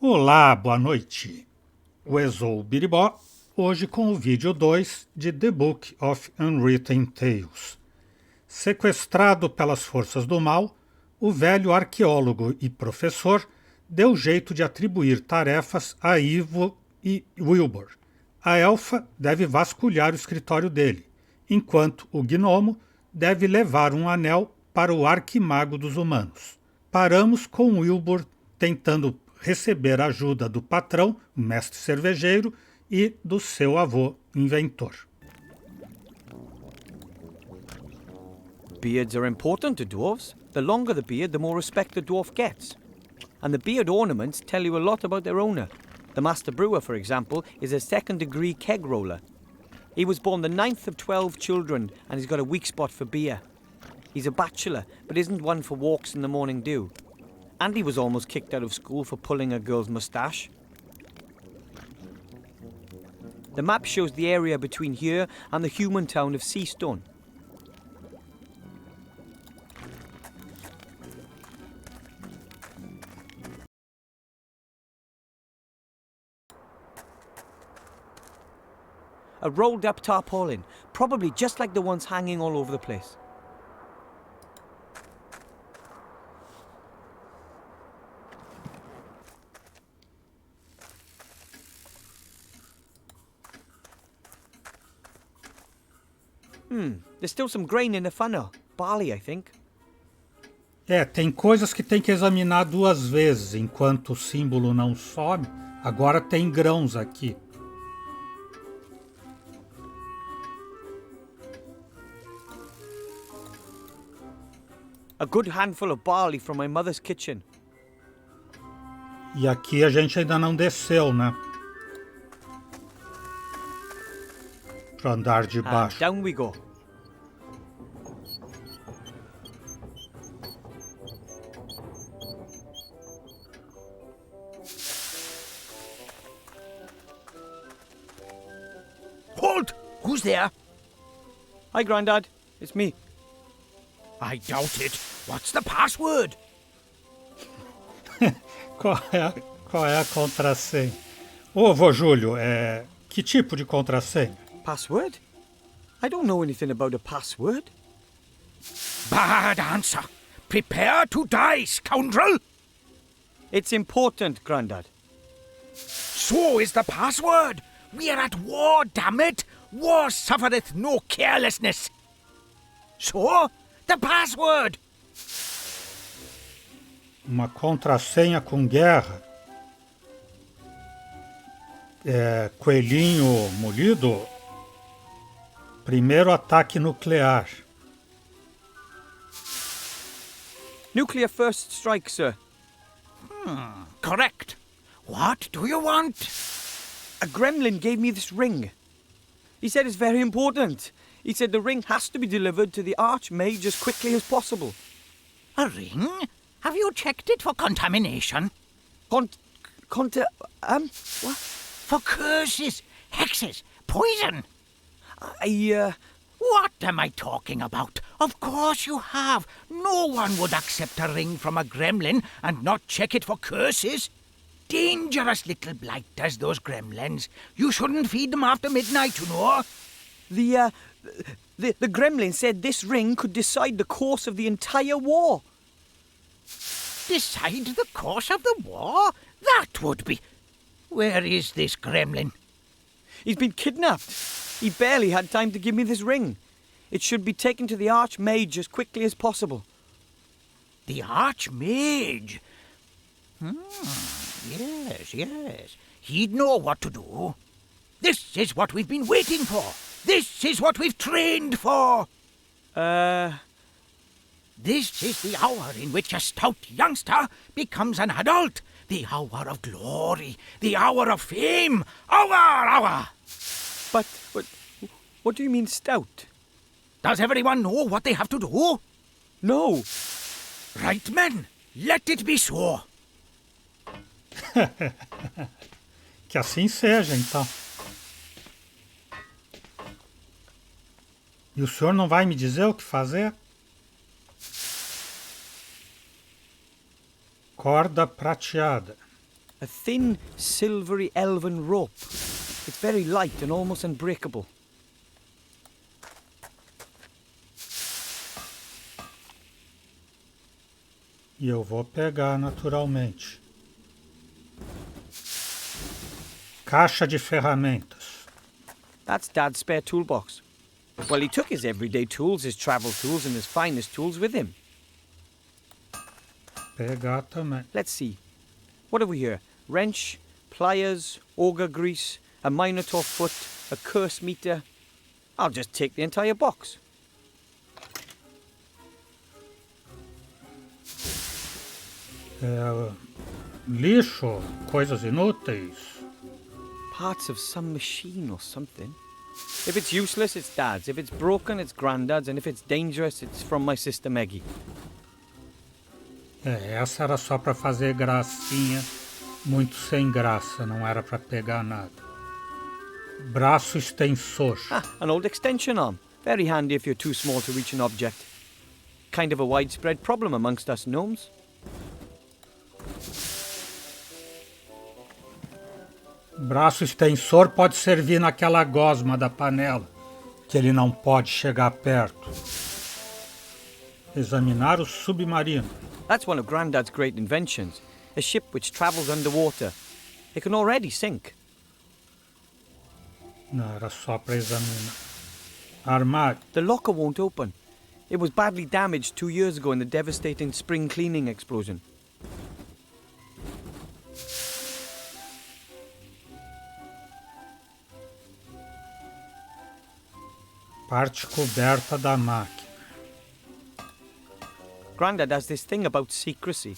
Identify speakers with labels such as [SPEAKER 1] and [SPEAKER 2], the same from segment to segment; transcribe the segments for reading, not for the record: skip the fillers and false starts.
[SPEAKER 1] Olá, boa noite. Eu sou o Biribó, hoje com o vídeo 2 de The Book of Unwritten Tales. Sequestrado pelas forças do mal, o velho arqueólogo e professor deu jeito de atribuir tarefas a Ivo e Wilbur. A elfa deve vasculhar o escritório dele, enquanto o gnomo deve levar um anel para o arquimago dos humanos. Paramos com Wilbur tentando receber a ajuda do patrão, o mestre cervejeiro, e do seu avô inventor.
[SPEAKER 2] Beards are important to dwarves. The longer the beard, the more respect the dwarf gets. And the beard ornaments tell you a lot about their owner. The master brewer, for example, is a second-degree keg roller. He was born the 9th of 12 children, and he's got a weak spot for beer. He's a bachelor, but isn't one for walks in the morning dew. And he was almost kicked out of school for pulling a girl's moustache. The map shows the area between here and the human town of Seastone. A rolled-up tarpaulin, probably just like the ones hanging all over the place. There's still some grain in the funnel. Barley, I think.
[SPEAKER 1] Tem coisas que tem que examinar duas vezes, enquanto o símbolo não some. Agora tem grãos aqui.
[SPEAKER 2] A good handful of barley from my mother's kitchen.
[SPEAKER 1] E aqui a gente ainda não desceu, né? Para andar de baixo.
[SPEAKER 2] And down we go.
[SPEAKER 3] Halt! Who's there?
[SPEAKER 2] Hi, Grandad. It's me.
[SPEAKER 3] I doubt it. What's the password?
[SPEAKER 1] Qual é a contrassenha? Ô, vô Júlio, que tipo de contrassenha?
[SPEAKER 2] Password? I don't know anything about a password.
[SPEAKER 3] Bad answer. Prepare to die, scoundrel!
[SPEAKER 2] It's important, Grandad.
[SPEAKER 3] So is the password. We are at war, damn it! War suffereth no carelessness. So, the password!
[SPEAKER 1] Uma contrassenha com guerra. Coelhinho molido. Primeiro ataque nuclear.
[SPEAKER 2] Nuclear first strike, sir.
[SPEAKER 3] Correct. What do you want?
[SPEAKER 2] A gremlin gave me this ring. He said it's very important. He said the ring has to be delivered to the Archmage as quickly as possible.
[SPEAKER 3] A ring? Have you checked it for contamination?
[SPEAKER 2] What?
[SPEAKER 3] For curses, hexes, poison.
[SPEAKER 2] What
[SPEAKER 3] am I talking about? Of course you have. No one would accept a ring from a gremlin and not check it for curses. Dangerous little blighters, those gremlins. You shouldn't feed them after midnight, you know.
[SPEAKER 2] The gremlin said this ring could decide the course of the entire war.
[SPEAKER 3] Decide the course of the war? That would be... Where is this gremlin?
[SPEAKER 2] He's been kidnapped. He barely had time to give me this ring. It should be taken to the Archmage as quickly as possible.
[SPEAKER 3] The Archmage? Yes. He'd know what to do. This is what we've been waiting for. This is what we've trained for. This is the hour in which a stout youngster becomes an adult. The hour of glory. The hour of fame. Hour!
[SPEAKER 2] But what do you mean stout?
[SPEAKER 3] Does everyone know what they have to do?
[SPEAKER 2] No.
[SPEAKER 3] Right, men. Let it be so.
[SPEAKER 1] Que assim seja, então. E o senhor não vai me dizer o que fazer? Corda prateada.
[SPEAKER 2] A A thin, silvery elven rope. It's very light and almost unbreakable.
[SPEAKER 1] E eu vou pegar naturalmente. Caixa de ferramentas.
[SPEAKER 2] That's Dad's spare toolbox. Well, he took his everyday tools, his travel tools, and his finest tools with him.
[SPEAKER 1] Pegar também.
[SPEAKER 2] Let's see. What have we here? Wrench, pliers, auger grease, a minotaur foot, a curse meter. I'll just take the entire box.
[SPEAKER 1] Lixo, coisas inúteis.
[SPEAKER 2] Parts of some machine or something. If it's useless, it's Dad's. If it's broken, it's Grandad's. And if it's dangerous, it's from my sister Maggie.
[SPEAKER 1] Essa era só para fazer gracinha, muito sem graça, não era para pegar nada. Braço extensor.
[SPEAKER 2] An old extension arm. Very handy if you're too small to reach an object. Kind of a widespread problem amongst us gnomes.
[SPEAKER 1] Braço extensor pode servir naquela gosma da panela, que ele não pode chegar perto. Examinar o submarino.
[SPEAKER 2] That's one of Grandad's great inventions. A ship which travels underwater. It can already sink.
[SPEAKER 1] Não, era só para examinar. Armário.
[SPEAKER 2] The locker won't open. It was badly damaged 2 years ago in the devastating spring cleaning explosion.
[SPEAKER 1] Parte coberta da máquina.
[SPEAKER 2] Grandad has this thing about secrecy.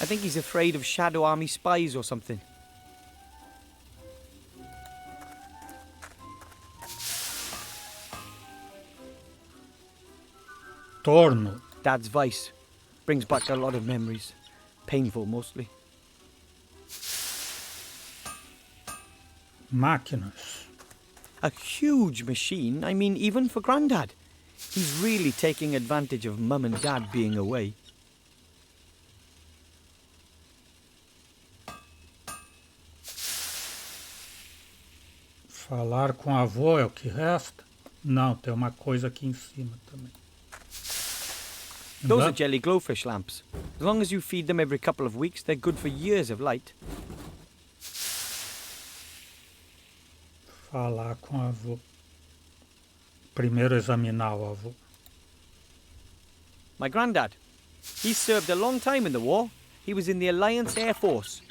[SPEAKER 2] I think he's afraid of Shadow Army spies or something.
[SPEAKER 1] Torno.
[SPEAKER 2] Dad's vice. Brings back a lot of memories. Painful mostly.
[SPEAKER 1] Máquinas.
[SPEAKER 2] A huge machine, I mean, even for Grandad. He's really taking advantage of Mum and Dad being away.
[SPEAKER 1] Falar com o avô é o que resta? Não, tem uma coisa aqui em cima também.
[SPEAKER 2] Those are jelly glowfish lamps. As long as you feed them every couple of weeks, they're good for years of light.
[SPEAKER 1] Falar com o avô. Primeiro examinar o avô.
[SPEAKER 2] My granddad. He served a long time in the war. He was in the Alliance Air Force.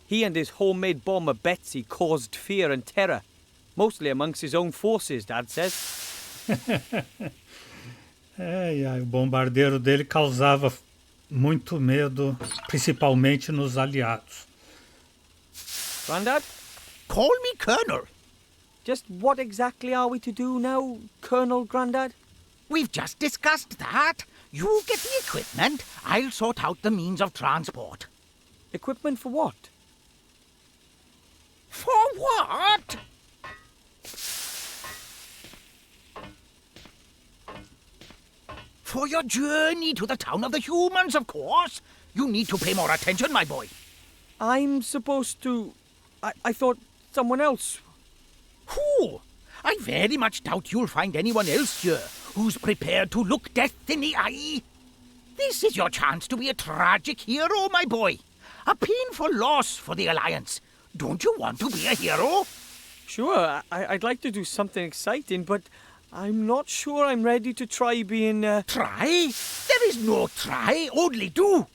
[SPEAKER 2] He and his homemade bomber Betsy caused fear and terror. Mostly amongst his own forces, Dad says.
[SPEAKER 1] O bombardeiro dele causava muito medo, principalmente nos aliados.
[SPEAKER 2] Grandad?
[SPEAKER 3] Call me Colonel.
[SPEAKER 2] Just what exactly are we to do now, Colonel Grandad?
[SPEAKER 3] We've just discussed that. You get the equipment, I'll sort out the means of transport.
[SPEAKER 2] Equipment for what?
[SPEAKER 3] For what? For your journey to the town of the humans, of course. You need to pay more attention, my boy.
[SPEAKER 2] I'm supposed to... I thought someone else...
[SPEAKER 3] Who? I very much doubt you'll find anyone else here who's prepared to look death in the eye. This is your chance to be a tragic hero, my boy. A painful loss for the Alliance. Don't you want to be a hero?
[SPEAKER 2] Sure, I'd like to do something exciting, but I'm not sure I'm ready to try being...
[SPEAKER 3] Try? There is no try, only do.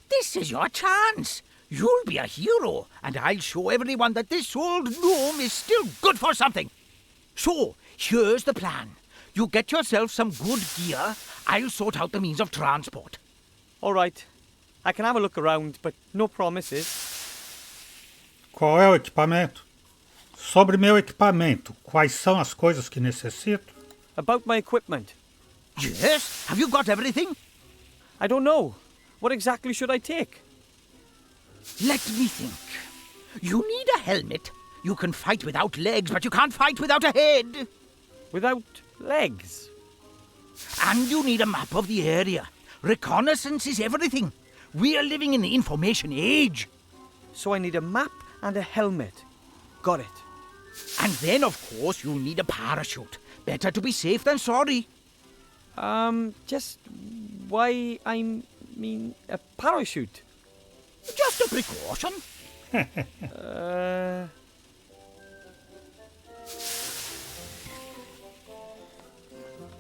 [SPEAKER 3] This is your chance. You'll be a hero, and I'll show everyone that this old gnome is still good for something. So, here's the plan. You get yourself some good gear, I'll sort out the means of transport.
[SPEAKER 2] All right. I can have a look around, but no promises.
[SPEAKER 1] Qual é o equipamento? Sobre meu equipamento, quais são as coisas que necessito?
[SPEAKER 2] About my equipment.
[SPEAKER 3] Yes? Have you got everything?
[SPEAKER 2] I don't know. What exactly should I take?
[SPEAKER 3] Let me think. You need a helmet. You can fight without legs, but you can't fight without a head.
[SPEAKER 2] Without legs?
[SPEAKER 3] And you need a map of the area. Reconnaissance is everything. We are living in the information age.
[SPEAKER 2] So I need a map and a helmet. Got it.
[SPEAKER 3] And then, of course, you'll need a parachute. Better to be safe than sorry.
[SPEAKER 2] Just why I mean a parachute?
[SPEAKER 3] Just a precaution.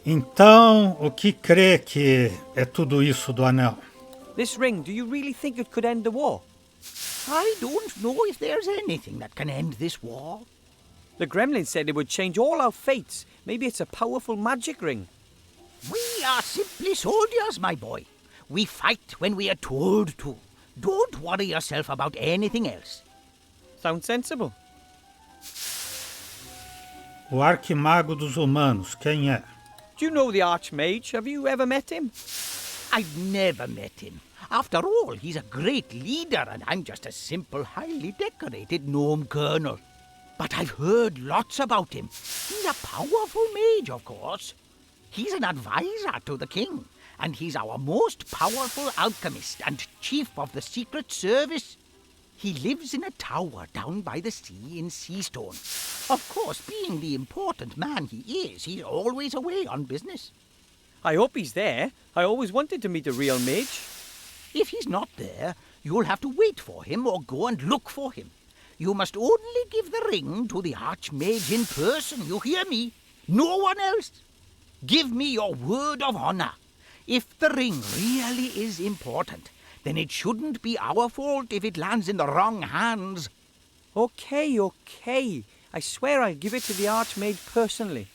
[SPEAKER 1] Então, o que crê que é tudo isso do anel?
[SPEAKER 2] This ring, do you really think it could end the war?
[SPEAKER 3] I don't know if there's anything that can end this war.
[SPEAKER 2] The gremlin said it would change all our fates. Maybe it's a powerful magic ring.
[SPEAKER 3] We are simply soldiers, my boy. We fight when we are told to. Don't worry yourself about anything else.
[SPEAKER 2] Sounds sensible.
[SPEAKER 1] O arquimago dos humanos, quem é?
[SPEAKER 2] Do you know the Archmage? Have you ever met him?
[SPEAKER 3] I've never met him. After all, he's a great leader, and I'm just a simple, highly decorated gnome colonel. But I've heard lots about him. He's a powerful mage, of course. He's an advisor to the king, and he's our most powerful alchemist and chief of the Secret Service. He lives in a tower down by the sea in Seastone. Of course, being the important man he is, he's always away on business.
[SPEAKER 2] I hope he's there. I always wanted to meet a real mage.
[SPEAKER 3] If he's not there, you'll have to wait for him or go and look for him. You must only give the ring to the Archmage in person, you hear me? No one else. Give me your word of honor. If the ring really is important, then it shouldn't be our fault if it lands in the wrong hands.
[SPEAKER 2] Okay. I swear I'll give it to the Archmage personally.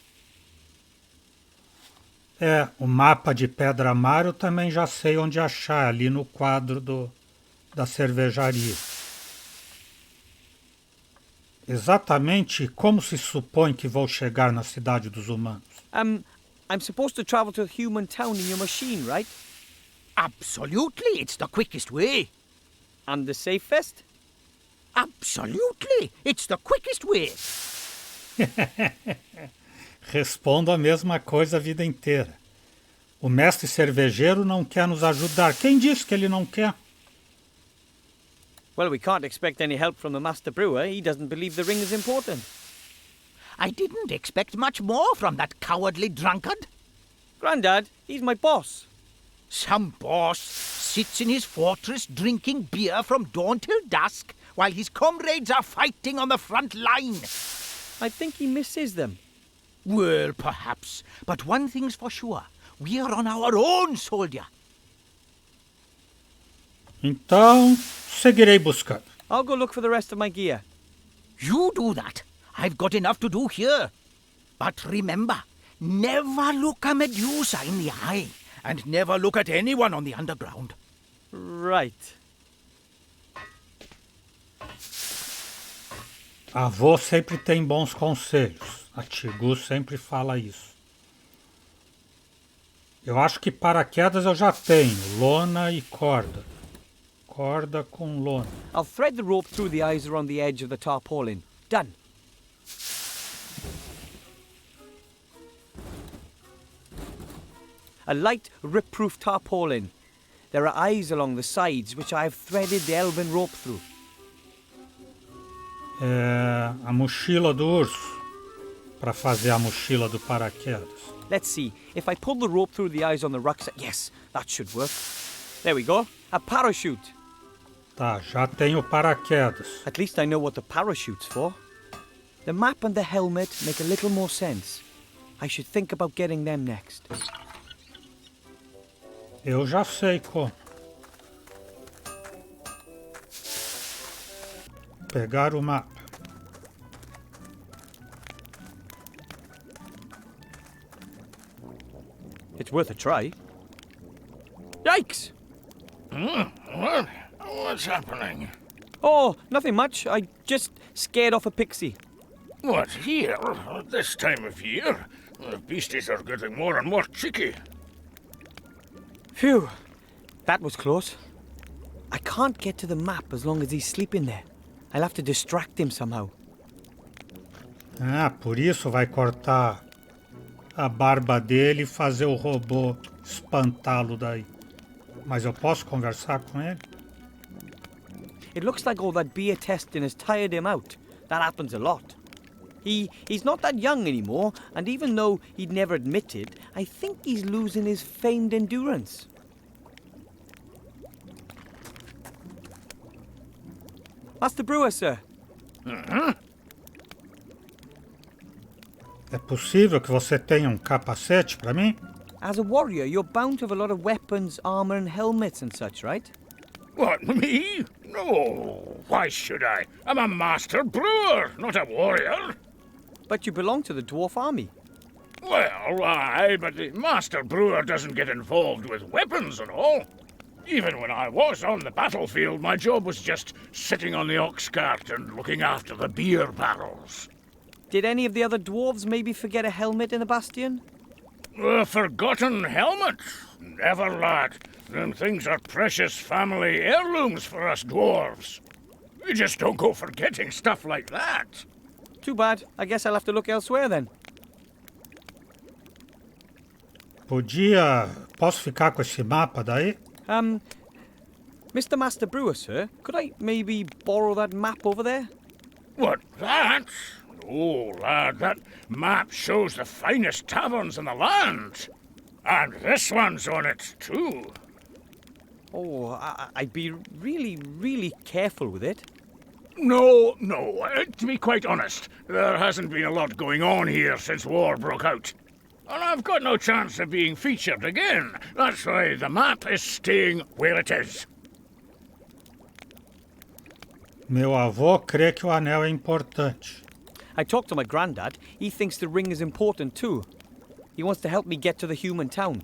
[SPEAKER 1] O mapa de Pedra Mar eu também já sei onde achar, ali no quadro da cervejaria. Exatamente como se supõe que vou chegar na cidade dos humanos?
[SPEAKER 2] I'm supposed to travel to a human town in your machine, right?
[SPEAKER 3] Absolutely, it's the quickest way.
[SPEAKER 2] And the safest?
[SPEAKER 3] Absolutely, it's the quickest way.
[SPEAKER 1] Respondo a mesma coisa a vida inteira. O mestre cervejeiro não quer nos ajudar. Quem disse que ele não quer?
[SPEAKER 2] Well, we can't expect any help from the Master Brewer. He doesn't believe the ring is important.
[SPEAKER 3] I didn't expect much more from that cowardly drunkard.
[SPEAKER 2] Grandad, he's my boss.
[SPEAKER 3] Some boss sits in his fortress drinking beer from dawn till dusk while his comrades are fighting on the front line.
[SPEAKER 2] I think he misses them.
[SPEAKER 3] Well, perhaps, but one thing's for sure. We are on our own, soldier.
[SPEAKER 1] Então, seguirei buscando.
[SPEAKER 2] I'll go look for the rest of my gear.
[SPEAKER 3] You do that. I've got enough to do here. But remember, never look a Medusa in the eye, and never look at anyone on the underground.
[SPEAKER 2] Right.
[SPEAKER 1] Avô sempre tem bons conselhos. A Tigu sempre fala isso. Eu acho que paraquedas eu já tenho. Lona e corda. Corda com lona.
[SPEAKER 2] I'll thread the rope through the eyes around the edge of the tarpaulin. Done. A light, rip-proof tarpaulin. There are eyes along the sides, which I have threaded the elven rope through.
[SPEAKER 1] A mochila do urso. Para fazer a mochila do paraquedas.
[SPEAKER 2] Let's see. If I pull the rope through the eyes on the rucksack... Yes, that should work. There we go. A parachute.
[SPEAKER 1] Tá, já tenho paraquedas.
[SPEAKER 2] At least I know what the parachute's for. The map and the helmet make a little more sense. I should think about getting them next.
[SPEAKER 1] Eu já sei como. Pegar o mapa.
[SPEAKER 2] It's worth a try. Yikes!
[SPEAKER 4] What? What's happening?
[SPEAKER 2] Oh, nothing much. I just scared off a pixie.
[SPEAKER 4] What, here? At this time of year? The beasties are getting more and more cheeky.
[SPEAKER 2] Phew, that was close. I can't get to the map as long as he's sleeping there. I'll have to distract him somehow.
[SPEAKER 1] Ah, por isso vai cortar a barba dele e fazer o robô espantá-lo daí. Mas eu posso conversar com ele?
[SPEAKER 2] It looks like all that beer testing has tired him out. That happens a lot. He's not that young anymore, and even though he'd never admit it, I think he's losing his famed endurance. Master Brewer, sir.
[SPEAKER 1] É possível que você tenha um capacete para mim?
[SPEAKER 2] As a warrior, you're bound to have a lot of weapons, armor, and helmets and such, right?
[SPEAKER 4] What, me? No, why should I? I'm a master brewer, not a warrior.
[SPEAKER 2] But you belong to the dwarf army.
[SPEAKER 4] Well, aye, but the master brewer doesn't get involved with weapons and all. Even when I was on the battlefield, my job was just sitting on the ox cart and looking after the beer barrels.
[SPEAKER 2] Did any of the other dwarves maybe forget a helmet in the bastion?
[SPEAKER 4] A forgotten helmet? Never, lad. Them things are precious family heirlooms for us dwarves. We just don't go forgetting stuff like that.
[SPEAKER 2] Too bad. I guess I'll have to look elsewhere then.
[SPEAKER 1] Posso ficar com esse mapa daí?
[SPEAKER 2] Mr. Master Brewer, sir, could I maybe borrow that map over there?
[SPEAKER 4] What, that? Oh, lad, that map shows the finest taverns in the land. And this one's on it, too.
[SPEAKER 2] Oh, I'd be really careful with it.
[SPEAKER 4] No, to be quite honest, there hasn't been a lot going on here since war broke out. And I've got no chance of being featured again. That's why the map is staying where it is.
[SPEAKER 1] Meu avô crê que o anel é importante.
[SPEAKER 2] I talked to my granddad. He thinks the ring is important too. He wants to help me get to the human town.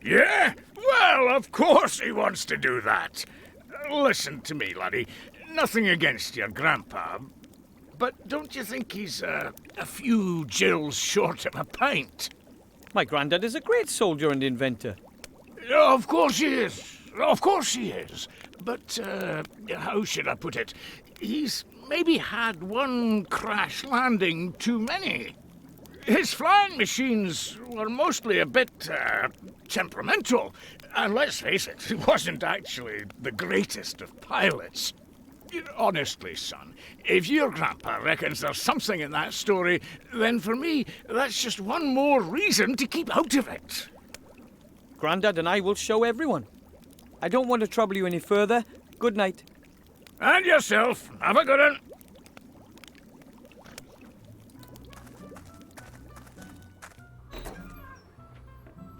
[SPEAKER 4] Yeah? Well, of course he wants to do that. Listen to me, laddie. Nothing against your grandpa, but don't you think he's a few gills short of a pint?
[SPEAKER 2] My granddad is a great soldier and inventor.
[SPEAKER 4] Of course he is. Of course he is. But, how should I put it? He's maybe had one crash landing too many. His flying machines were mostly a bit, temperamental. And let's face it, he wasn't actually the greatest of pilots. Honestly, son, if your grandpa reckons there's something in that story, then for me, that's just one more reason to keep out of it.
[SPEAKER 2] Grandad and I will show everyone. I don't want to trouble you any further. Good night.
[SPEAKER 4] And yourself. Have a good one.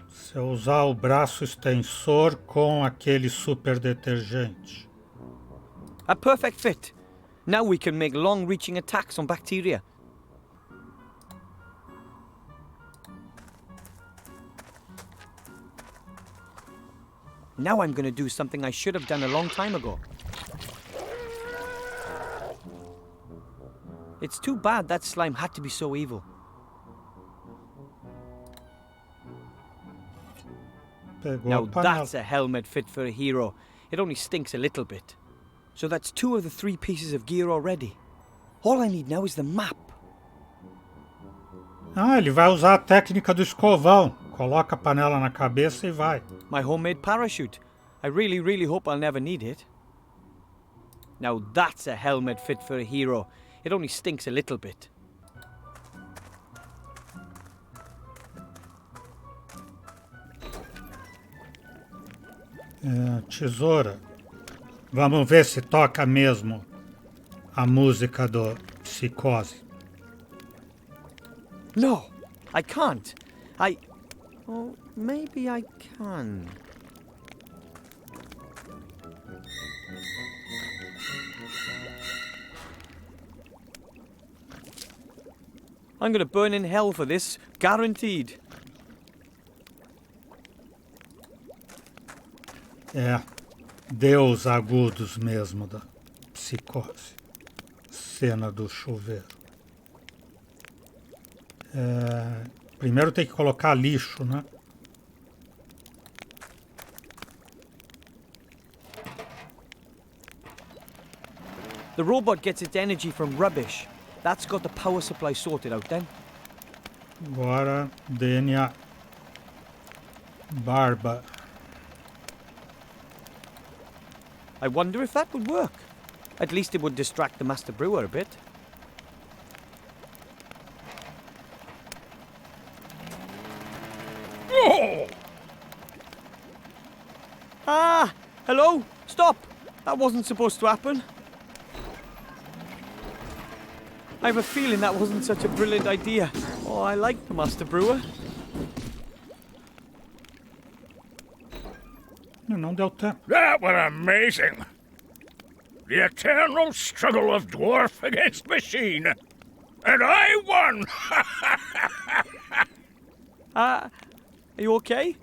[SPEAKER 1] Se eu usar o braço extensor com aquele super detergente.
[SPEAKER 2] A perfect fit. Now we can make long-reaching attacks on bacteria. Now I'm going to do something I should have done a long time ago. It's too bad that slime had to be so evil.
[SPEAKER 1] Pegou
[SPEAKER 2] Now
[SPEAKER 1] a panela.
[SPEAKER 2] that's a helmet fit for a hero. It only stinks a little bit. So that's 2 of the 3 pieces of gear already. All I need now is the map.
[SPEAKER 1] Ah, ele vai usar a técnica do escovão. Coloca a panela na cabeça e vai.
[SPEAKER 2] My homemade parachute. I really hope I'll never need it. Now that's a helmet fit for a hero. It only stinks a little bit.
[SPEAKER 1] Tesoura. Vamos ver se toca mesmo a música do Psicose.
[SPEAKER 2] No, I can't. Oh, maybe I can. I'm gonna burn in hell for this, guaranteed.
[SPEAKER 1] Deus agudos mesmo da Psicose. Cena do chuveiro. Primeiro tem que colocar lixo, né?
[SPEAKER 2] The robot gets its energy from rubbish. That's got the power supply sorted out then.
[SPEAKER 1] Agora, DNA. Barba.
[SPEAKER 2] I wonder if that would work. At least it would distract the Master Brewer a bit.
[SPEAKER 4] Oh!
[SPEAKER 2] Ah! Hello? Stop! That wasn't supposed to happen. I have a feeling that wasn't such a brilliant idea. Oh, I like the Master Brewer.
[SPEAKER 1] Não deu tempo.
[SPEAKER 4] That was amazing. The eternal struggle of dwarf against machine. And I won!
[SPEAKER 2] Are you okay?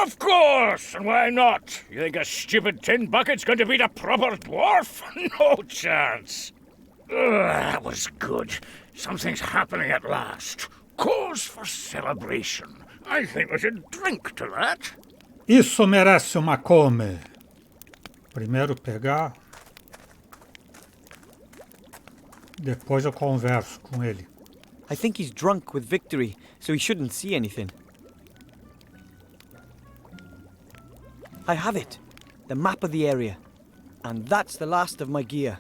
[SPEAKER 4] Of course! And why not? You think a stupid tin bucket's going to beat a proper dwarf? No chance. That was good. Something's happening at last. Cause for celebration. I think we should drink to that.
[SPEAKER 1] Isso merece uma come. Primeiro pegar. Depois eu converso com ele.
[SPEAKER 2] I think he's drunk with victory, so he shouldn't see anything. I have it. The map of the area. And that's the last of my gear.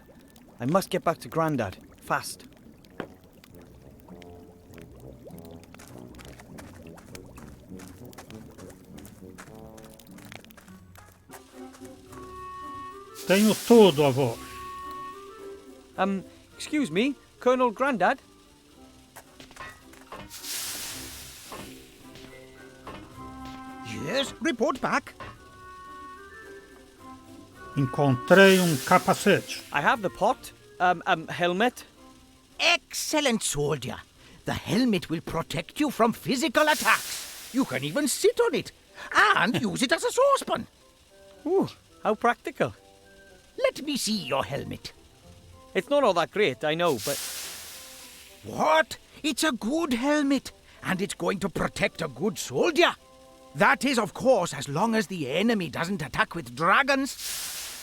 [SPEAKER 2] I must get back to Grandad, fast.
[SPEAKER 1] Tenho tudo, avô.
[SPEAKER 2] Excuse me, Colonel Grandad?
[SPEAKER 3] Yes, report back.
[SPEAKER 1] Encontrei capacete.
[SPEAKER 2] I have the pot, helmet.
[SPEAKER 3] Excellent, soldier. The helmet will protect you from physical attacks. You can even sit on it and use it as a saucepan.
[SPEAKER 2] Ooh, how practical.
[SPEAKER 3] Let me see your helmet.
[SPEAKER 2] It's not all that great, I know, but...
[SPEAKER 3] What? It's a good helmet, and it's going to protect a good soldier. That is, of course, as long as the enemy doesn't attack with dragons,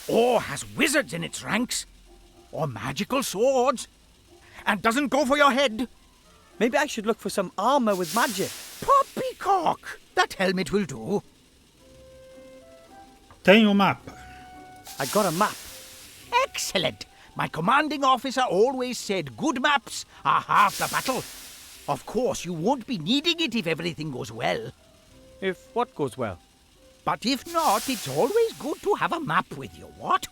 [SPEAKER 3] or has wizards in its ranks, or magical swords, and doesn't go for your head.
[SPEAKER 2] Maybe I should look for some armor with magic.
[SPEAKER 3] Poppycock! That helmet will do.
[SPEAKER 1] Tenho mapa.
[SPEAKER 2] I got a map.
[SPEAKER 3] Excellent! My commanding officer always said good maps are half the battle. Of course, you won't be needing it if everything goes well.
[SPEAKER 2] If what goes well?
[SPEAKER 3] But if not, it's always good to have a map with you, what?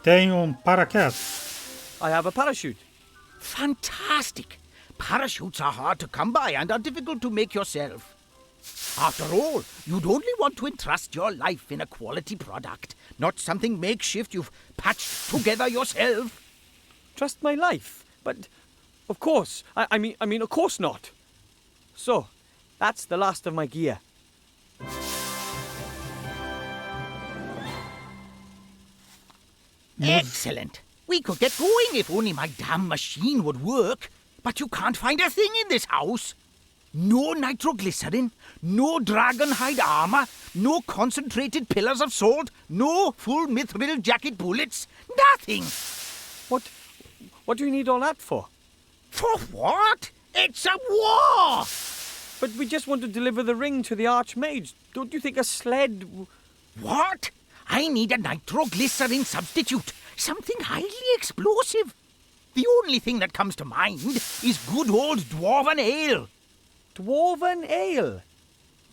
[SPEAKER 1] Tenho paraquedas.
[SPEAKER 2] I have a parachute.
[SPEAKER 3] Fantastic! Parachutes are hard to come by and are difficult to make yourself. After all, you'd only want to entrust your life in a quality product, not something makeshift you've patched together yourself.
[SPEAKER 2] Trust my life? But, of course, I mean, of course not. So, that's the last of my gear.
[SPEAKER 3] Excellent! We could get going if only my damn machine would work. But you can't find a thing in this house. No nitroglycerin, no dragonhide armor, no concentrated pillars of salt, no full mithril jacket bullets, nothing.
[SPEAKER 2] What do you need all that for?
[SPEAKER 3] For what? It's a war!
[SPEAKER 2] But we just want to deliver the ring to the Archmage. Don't you think a sled...
[SPEAKER 3] What? I need a nitroglycerin substitute. Something highly explosive. The only thing that comes to mind is good old dwarven ale.
[SPEAKER 2] Dwarven ale?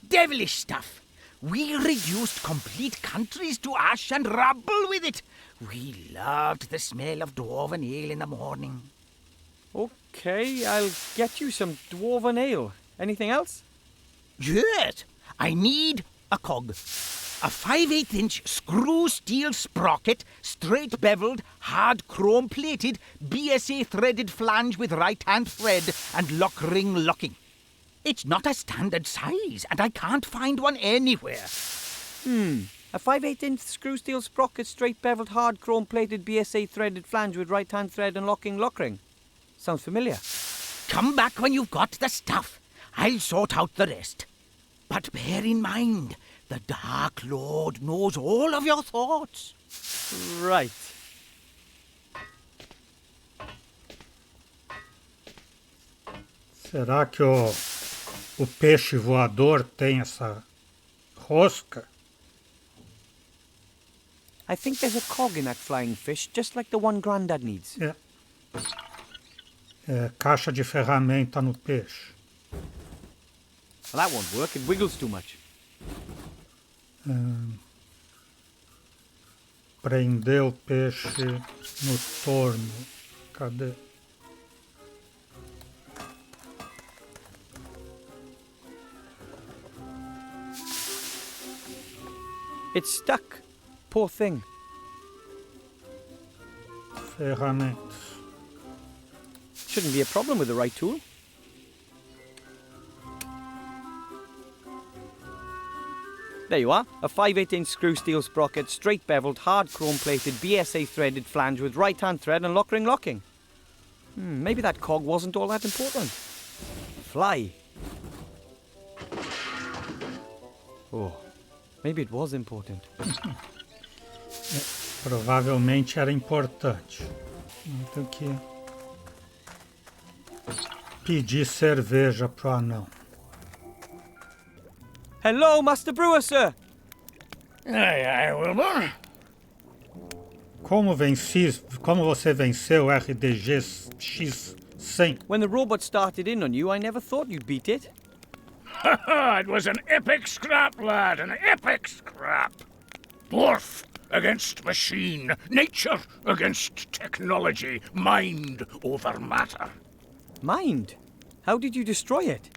[SPEAKER 3] Devilish stuff. We reduced complete countries to ash and rubble with it. We loved the smell of dwarven ale in the morning.
[SPEAKER 2] Okay, I'll get you some dwarven ale. Anything else?
[SPEAKER 3] Yes, I need a cog. A 5/8-inch screw steel sprocket, straight beveled, hard chrome plated, BSA threaded flange with right-hand thread and lock ring locking. It's not a standard size, and I can't find one anywhere.
[SPEAKER 2] A 5/8-inch screw steel sprocket, straight beveled, hard chrome plated, BSA threaded flange with right-hand thread and locking lock ring. Sounds familiar.
[SPEAKER 3] Come back when you've got the stuff. I'll sort out the rest. But bear in mind, the Dark Lord knows all of your thoughts.
[SPEAKER 2] Right.
[SPEAKER 1] Será que o peixe voador tem essa rosca?
[SPEAKER 2] I think there's a cog in that flying fish, just like the one Grandad needs.
[SPEAKER 1] É. É caixa de ferramenta no peixe.
[SPEAKER 2] Well, that won't work. It wiggles too much.
[SPEAKER 1] Prender o peixe no torno. Cadê?
[SPEAKER 2] It's stuck. Poor thing.
[SPEAKER 1] Ferramentas.
[SPEAKER 2] Shouldn't be a problem with the right tool. There you are. A 5/8" screw steel sprocket, straight beveled, hard chrome plated, BSA threaded flange with right hand thread and lock ring locking. Maybe that cog wasn't all that important. Fly. Oh, maybe it was important.
[SPEAKER 1] Provavelmente era importante. Tenho que pedir cerveja pro anão.
[SPEAKER 2] Hello, Master Brewer, sir.
[SPEAKER 4] Aye, aye, Wilbur.
[SPEAKER 1] Como você venceu o RDG X100?
[SPEAKER 2] When the robot started in on you, I never thought you'd beat it.
[SPEAKER 4] It was an epic scrap, lad, an epic scrap. Dwarf against machine, nature against technology, mind over matter.
[SPEAKER 2] Mind? How did you destroy it?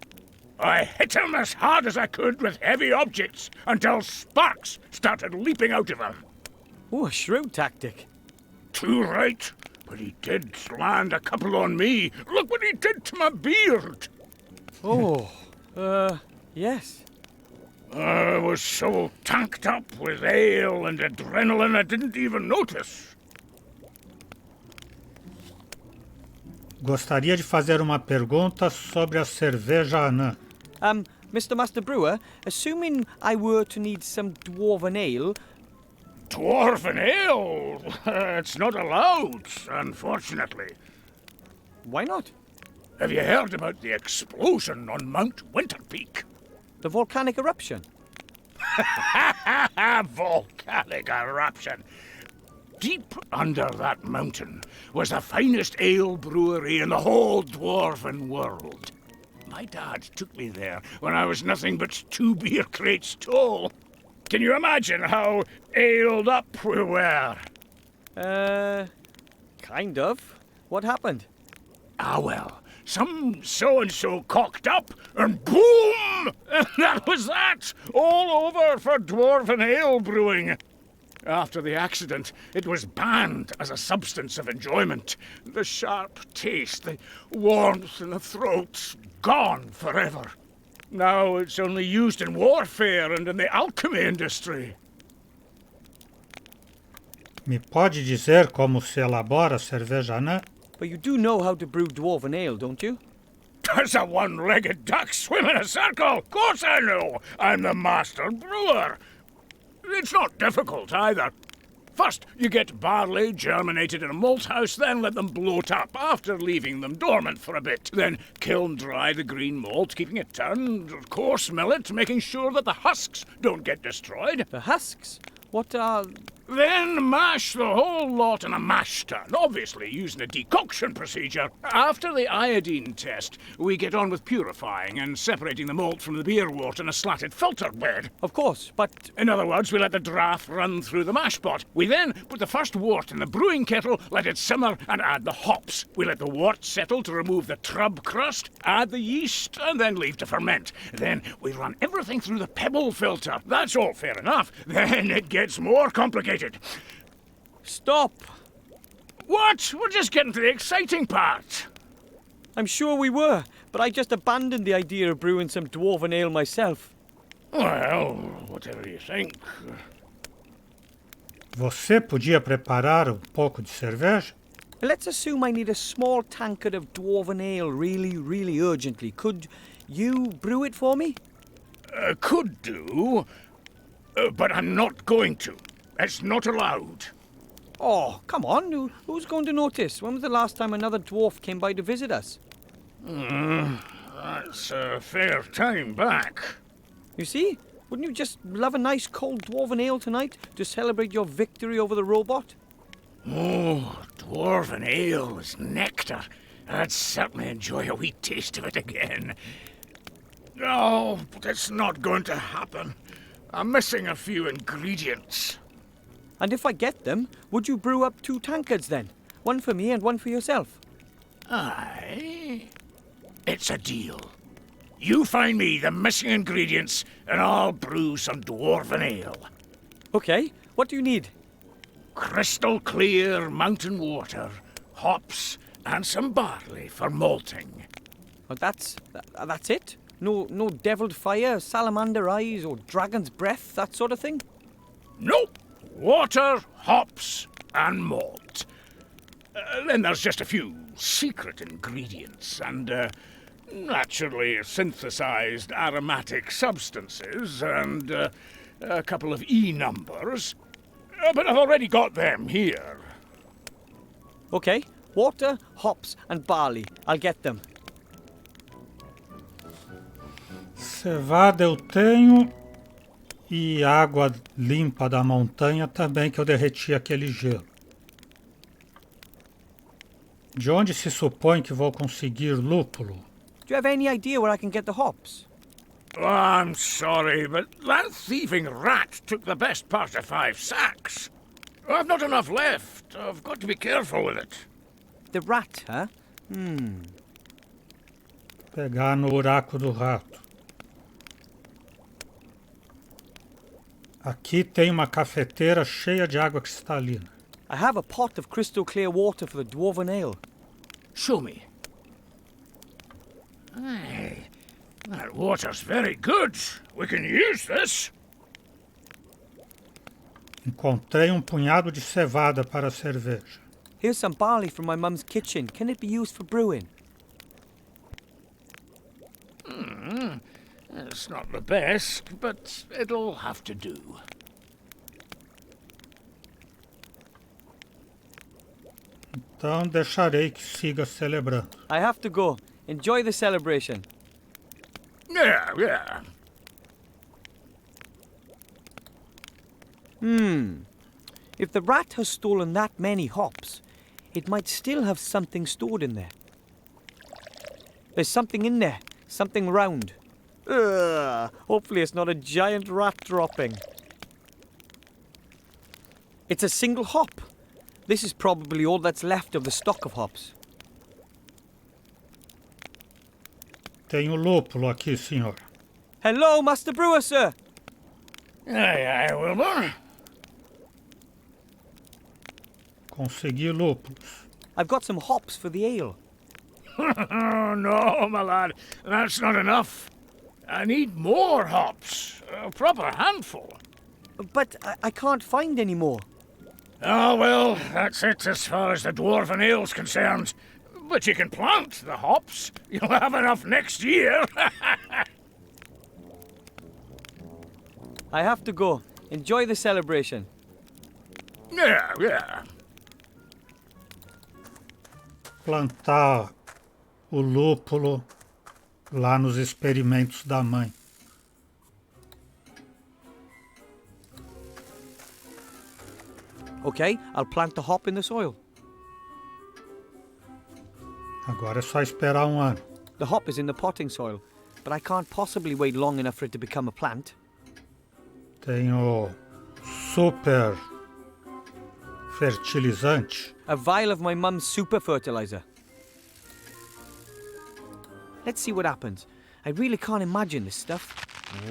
[SPEAKER 4] I hit him as hard as I could with heavy objects until sparks started leaping out of him.
[SPEAKER 2] Oh, a shrewd tactic.
[SPEAKER 4] Too right, but he did land a couple on me. Look what he did to my beard.
[SPEAKER 2] Oh, yes.
[SPEAKER 4] I was so tanked up with ale and adrenaline I didn't even notice.
[SPEAKER 1] Gostaria de fazer uma pergunta sobre a cerveja anã.
[SPEAKER 2] Mr. Master Brewer, assuming I were to need some dwarven ale...
[SPEAKER 4] Dwarven ale? It's not allowed, unfortunately.
[SPEAKER 2] Why not?
[SPEAKER 4] Have you heard about the explosion on Mount Winterpeak?
[SPEAKER 2] The volcanic eruption?
[SPEAKER 4] Volcanic eruption. Deep under that mountain was the finest ale brewery in the whole dwarven world. My dad took me there when I was nothing but 2 beer crates tall. Can you imagine how aled up we were?
[SPEAKER 2] Kind of. What happened?
[SPEAKER 4] Ah, well, some so-and-so cocked up, and boom! That was that! All over for dwarven ale brewing. After the accident, it was banned as a substance of enjoyment. The sharp taste, the warmth in the throat, gone forever. Now it's only used in warfare and in the alchemy industry.
[SPEAKER 1] Me pode dizer como se elabora a cerveja anã?
[SPEAKER 2] But you do know how to brew dwarven ale, don't you?
[SPEAKER 4] Does a one-legged duck swim in a circle? Of course I know. I'm the master brewer. It's not difficult either. First, you get barley germinated in a malt house, then let them bloat up after leaving them dormant for a bit. Then kiln dry the green malt, keeping it turned, coarse mill it, making sure that the husks don't get destroyed.
[SPEAKER 2] The husks? What are...
[SPEAKER 4] Then mash the whole lot in a mash tun, obviously using a decoction procedure. After the iodine test, we get on with purifying and separating the malt from the beer wort in a slatted filter bed.
[SPEAKER 2] Of course, but...
[SPEAKER 4] In other words, we let the draft run through the mash pot. We then put the first wort in the brewing kettle, let it simmer, and add the hops. We let the wort settle to remove the trub crust, add the yeast, and then leave to ferment. Then we run everything through the pebble filter. That's all fair enough. Then it gets more complicated.
[SPEAKER 2] Stop!
[SPEAKER 4] What? We're just getting to the exciting part.
[SPEAKER 2] I'm sure we were, but I just abandoned the idea of brewing some dwarven ale myself.
[SPEAKER 4] Well, whatever you think.
[SPEAKER 1] Você podia preparar um pouco de cerveja?
[SPEAKER 2] Let's assume I need a small tankard of dwarven ale really urgently. Could you brew it for me?
[SPEAKER 4] Could do, but I'm not going to. It's not allowed.
[SPEAKER 2] Oh, come on. Who's going to notice? When was the last time another dwarf came by to visit us?
[SPEAKER 4] That's a fair time back.
[SPEAKER 2] You see? Wouldn't you just love a nice cold dwarven ale tonight to celebrate your victory over the robot?
[SPEAKER 4] Oh, dwarven ale is nectar. I'd certainly enjoy a wee taste of it again. No, but it's not going to happen. I'm missing a few ingredients.
[SPEAKER 2] And if I get them, would you brew up 2 tankards then? One for me and one for yourself.
[SPEAKER 4] Aye. It's a deal. You find me the missing ingredients, and I'll brew some dwarven ale.
[SPEAKER 2] Okay, what do you need?
[SPEAKER 4] Crystal clear mountain water, hops, and some barley for malting.
[SPEAKER 2] Well, that's it? No deviled fire, salamander eyes, or dragon's breath, that sort of thing?
[SPEAKER 4] Nope. Water, hops, and malt. Then there's just a few secret ingredients and naturally synthesized aromatic substances and a couple of E numbers. But I've already got them here.
[SPEAKER 2] Okay, water, hops, and barley. I'll get them.
[SPEAKER 1] Cevada eu tenho e água limpa da montanha também, que eu derreti aquele gelo. De onde se supõe que vou conseguir lúpulo?
[SPEAKER 2] Do you have any idea where I can get the hops?
[SPEAKER 4] Oh, I'm sorry, but that thieving rat took the best part of 5 sacks. I've not enough left. I've got to be careful with it.
[SPEAKER 2] The rat, huh?
[SPEAKER 1] Pegar no buraco do rato. Aqui tem uma cafeteira cheia de água cristalina.
[SPEAKER 2] I have a pot of crystal clear water for the dwarven ale.
[SPEAKER 4] Show me. Aye, that water's very good. We can use this.
[SPEAKER 1] Encontrei punhado de cevada para a cerveja.
[SPEAKER 2] Here's some barley from my mum's kitchen. Can it be used for brewing?
[SPEAKER 4] It's not the best, but it'll have to do.
[SPEAKER 1] Então deixarei que siga celebrando.
[SPEAKER 2] I have to go. Enjoy the celebration.
[SPEAKER 4] Yeah.
[SPEAKER 2] If the rat has stolen that many hops, it might still have something stored in there. There's something in there. Something round. Ugh, hopefully it's not a giant rat dropping. It's a single hop. This is probably all that's left of the stock of hops.
[SPEAKER 1] Tenho lúpulo aqui, senhor.
[SPEAKER 2] Hello, Master Brewer, sir.
[SPEAKER 4] Aye, Wilbur.
[SPEAKER 1] Consegui lúpulos.
[SPEAKER 2] I've got some hops for the ale.
[SPEAKER 4] Oh, no, my lad. That's not enough. I need more hops. A proper handful.
[SPEAKER 2] But I can't find any more.
[SPEAKER 4] Oh, well, that's it as far as the dwarven ale's concerned. But you can plant the hops. You'll have enough next year.
[SPEAKER 2] I have to go. Enjoy the celebration.
[SPEAKER 4] Yeah.
[SPEAKER 1] Plantar o lúpulo lá nos experimentos da mãe.
[SPEAKER 2] Okay, I'll plant the hop in the soil.
[SPEAKER 1] Agora é só esperar ano.
[SPEAKER 2] The hop is in the potting soil, but I can't possibly wait long enough for it to become a plant.
[SPEAKER 1] Tenho super fertilizante.
[SPEAKER 2] A vial of my mum's super fertilizer. Let's see what happens. I really can't imagine this stuff.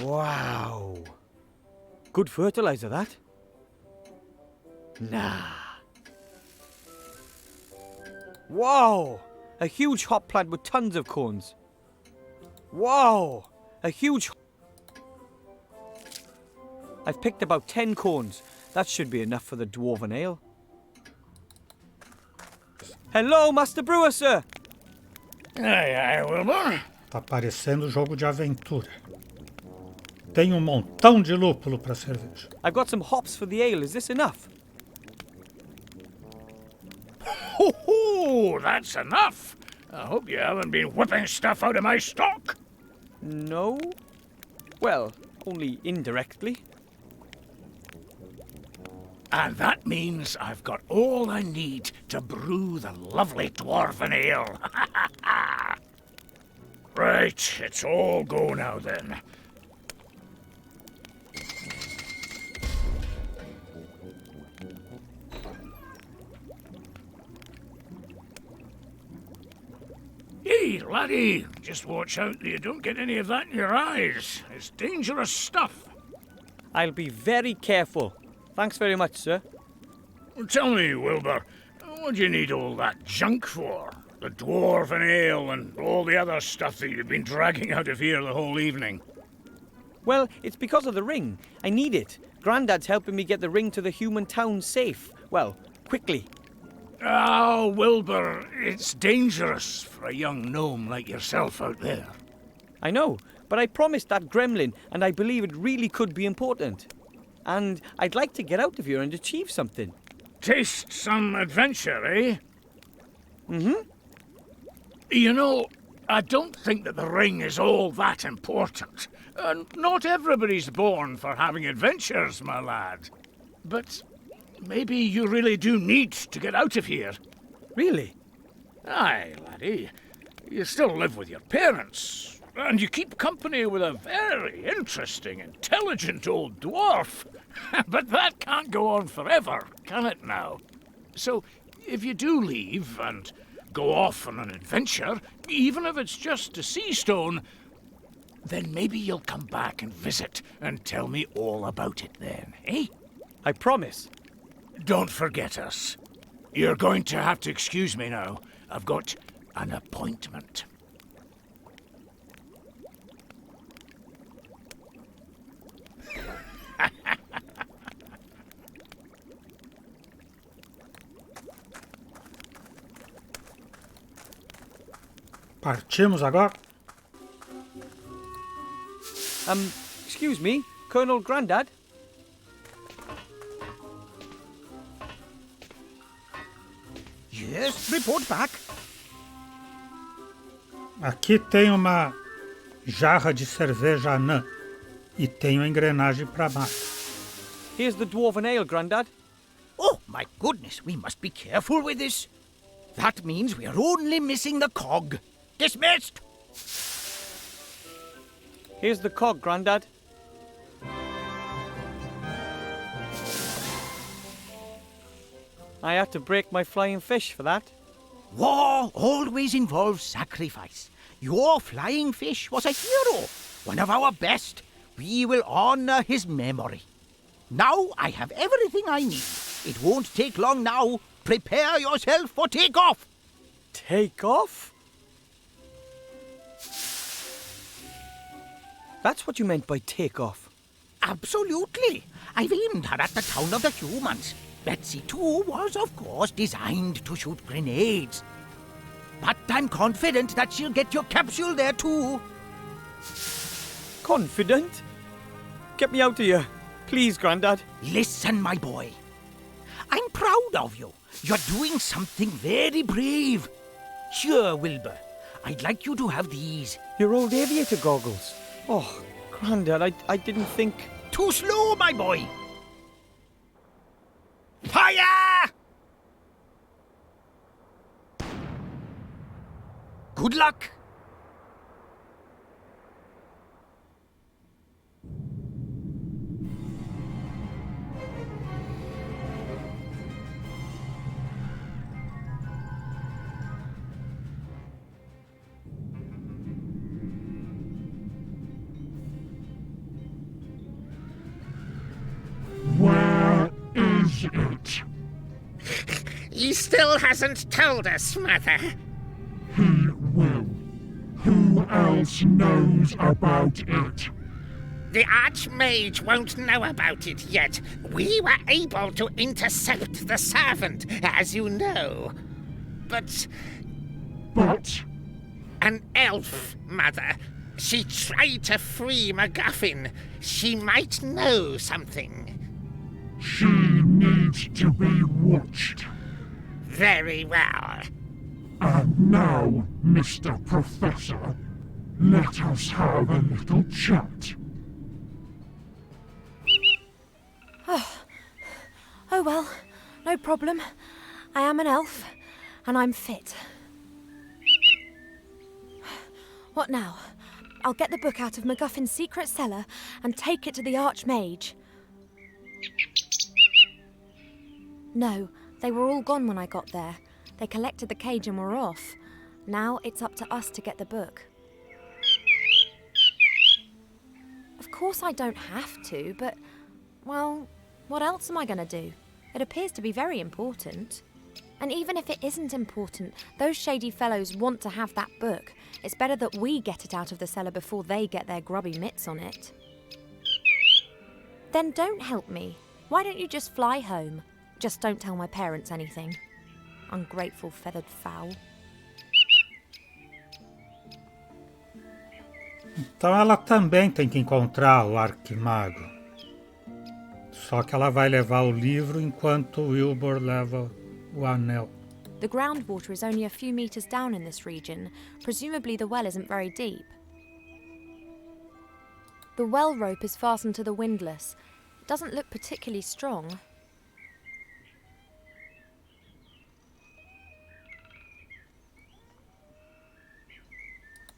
[SPEAKER 2] Wow. Good fertilizer, that. Nah. Whoa! A huge hop plant with tons of cones. Whoa! A huge... I've picked about 10 cones. That should be enough for the dwarven ale. Hello, Master Brewer, sir!
[SPEAKER 4] Aye, Wilbur.
[SPEAKER 1] Tá parecendo jogo de aventura. Tenho montão de lúpulo para cerveja.
[SPEAKER 2] I've got some hops for the ale. Is this enough?
[SPEAKER 4] Ho, that's enough. I hope you haven't been whipping stuff out of my stock.
[SPEAKER 2] No? Well, only indirectly.
[SPEAKER 4] And that means I've got all I need to brew the lovely dwarven ale. Right, it's all go now then. Hey, laddie, just watch out that you don't get any of that in your eyes. It's dangerous stuff.
[SPEAKER 2] I'll be very careful. Thanks very much, sir.
[SPEAKER 4] Tell me, Wilbur, what do you need all that junk for? The dwarven ale and all the other stuff that you've been dragging out of here the whole evening.
[SPEAKER 2] Well, it's because of the ring. I need it. Grandad's helping me get the ring to the human town safe. Well, quickly.
[SPEAKER 4] Oh, Wilbur, it's dangerous for a young gnome like yourself out there.
[SPEAKER 2] I know, but I promised that gremlin, and I believe it really could be important. And I'd like to get out of here and achieve something.
[SPEAKER 4] Taste some adventure, eh?
[SPEAKER 2] Mm-hmm.
[SPEAKER 4] You know, I don't think that the ring is all that important. Not everybody's born for having adventures, my lad. But maybe you really do need to get out of here.
[SPEAKER 2] Really?
[SPEAKER 4] Aye, laddie. You still live with your parents. And you keep company with a very interesting, intelligent old dwarf. But that can't go on forever, can it now? So, if you do leave and go off on an adventure, even if it's just to Seastone, then maybe you'll come back and visit and tell me all about it then, eh?
[SPEAKER 2] I promise.
[SPEAKER 4] Don't forget us. You're going to have to excuse me now. I've got an appointment.
[SPEAKER 1] Partimos agora?
[SPEAKER 2] Excuse me, Colonel Grandad?
[SPEAKER 3] Yes, report back.
[SPEAKER 1] Aqui tem uma jarra de cerveja anã e tem a engrenagem para baixo.
[SPEAKER 2] Here's the dwarven ale, Grandad.
[SPEAKER 3] Oh, my goodness, we must be careful with this. That means we're only missing the cog. Dismissed!
[SPEAKER 2] Here's the cog, Grandad. I had to break my flying fish for that.
[SPEAKER 3] War always involves sacrifice. Your flying fish was a hero, one of our best. We will honor his memory. Now I have everything I need. It won't take long now. Prepare yourself for takeoff.
[SPEAKER 2] Take off? That's what you meant by take off.
[SPEAKER 3] Absolutely. I've aimed her at the town of the humans. Betsy, too, was, of course, designed to shoot grenades. But I'm confident that she'll get your capsule there, too.
[SPEAKER 2] Confident? Get me out of here. Please, Grandad.
[SPEAKER 3] Listen, my boy. I'm proud of you. You're doing something very brave. Sure, Wilbur. I'd like you to have these.
[SPEAKER 2] Your old aviator goggles. Oh, Grandad, I didn't think...
[SPEAKER 3] Too slow, my boy. Fire! Good luck.
[SPEAKER 5] Where is it?
[SPEAKER 6] He still hasn't told us, Mother.
[SPEAKER 5] He will. Who else knows about it?
[SPEAKER 6] The Archmage won't know about it yet. We were able to intercept the servant, as you know. But
[SPEAKER 5] But
[SPEAKER 6] an elf, Mother. She tried to free MacGuffin. She might know something.
[SPEAKER 5] she needs to be watched.
[SPEAKER 6] Very well.
[SPEAKER 5] And now, Mr. Professor, let us have a little chat.
[SPEAKER 7] Oh well, no problem. I am an elf, and I'm fit. What now? I'll get the book out of MacGuffin's secret cellar and take it to the Archmage. No, they were all gone when I got there. They collected the cage and were off. Now it's up to us to get the book. Of course I don't have to, but, well, what else am I going to do? It appears to be very important. And even if it isn't important, those shady fellows want to have that book. It's better that we get it out of the cellar before they get their grubby mitts on it. Then don't help me. Why don't you just fly home? Just don't tell my parents anything. Ungrateful feathered fowl.
[SPEAKER 1] Então ela também tem que encontrar o arquimago. Só que ela vai levar o livro enquanto o Wilbur leva o anel.
[SPEAKER 7] The groundwater is only a few meters down in this region. Presumably the well isn't very deep. The well rope is fastened to the windlass. It doesn't look particularly strong.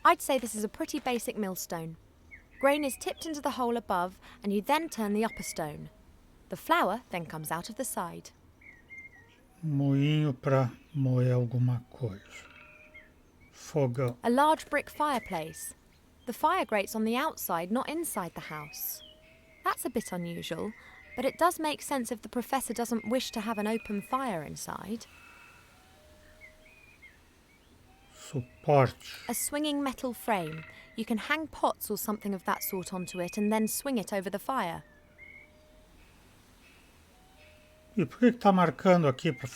[SPEAKER 7] I'd say this is a pretty basic millstone. Grain is tipped into the hole above, and you then turn the upper stone. The flour then comes out of the side.
[SPEAKER 1] Moinho para moer alguma coisa. Fogão.
[SPEAKER 7] A large brick fireplace. The fire grates on the outside, not inside the house. That's a bit unusual, but it does make sense if the professor doesn't wish to have an open fire inside.
[SPEAKER 1] Suporte.
[SPEAKER 7] A swinging metal frame. You can hang pots or something of that sort onto it and then swing it over the fire.
[SPEAKER 1] E por que está marcando aqui para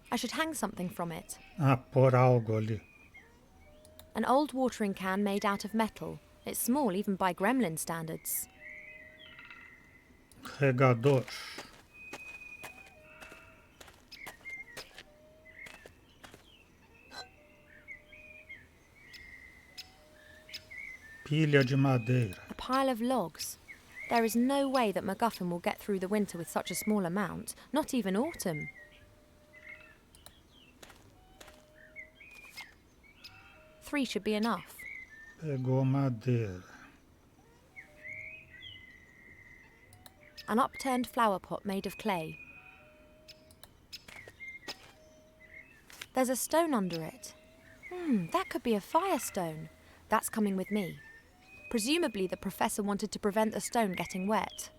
[SPEAKER 7] I should hang something from it.
[SPEAKER 1] pôr algo ali?
[SPEAKER 7] An old watering can made out of metal. It's small even by gremlin standards.
[SPEAKER 1] Regador. Pilha de madeira.
[SPEAKER 7] A pile of logs. There is no way that MacGuffin will get through the winter with such a small amount, not even autumn. Three should be enough.
[SPEAKER 1] Pegou madeira.
[SPEAKER 7] An upturned flower pot made of clay. There's a stone under it. That could be a firestone. That's coming with me. Presumably the professor wanted to prevent the stone getting wet.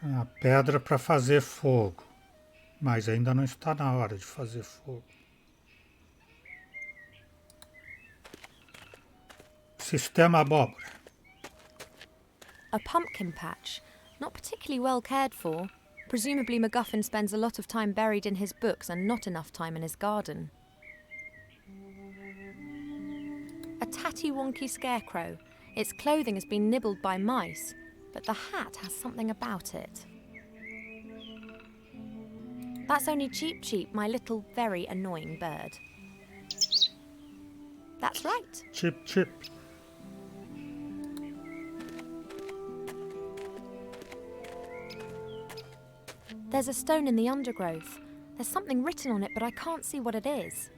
[SPEAKER 1] A pedra para fazer fogo. Mas ainda não está na hora de fazer fogo. Sistema abóbora.
[SPEAKER 7] A pumpkin patch. Not particularly well cared for. Presumably MacGuffin spends a lot of time buried in his books and not enough time in his garden. A tatty-wonky scarecrow. Its clothing has been nibbled by mice, but the hat has something about it. That's only Cheep Cheep, my little, very annoying bird. That's right.
[SPEAKER 1] Chip, chip.
[SPEAKER 7] There's a stone in the undergrowth. There's something written on it, but I can't see what it is.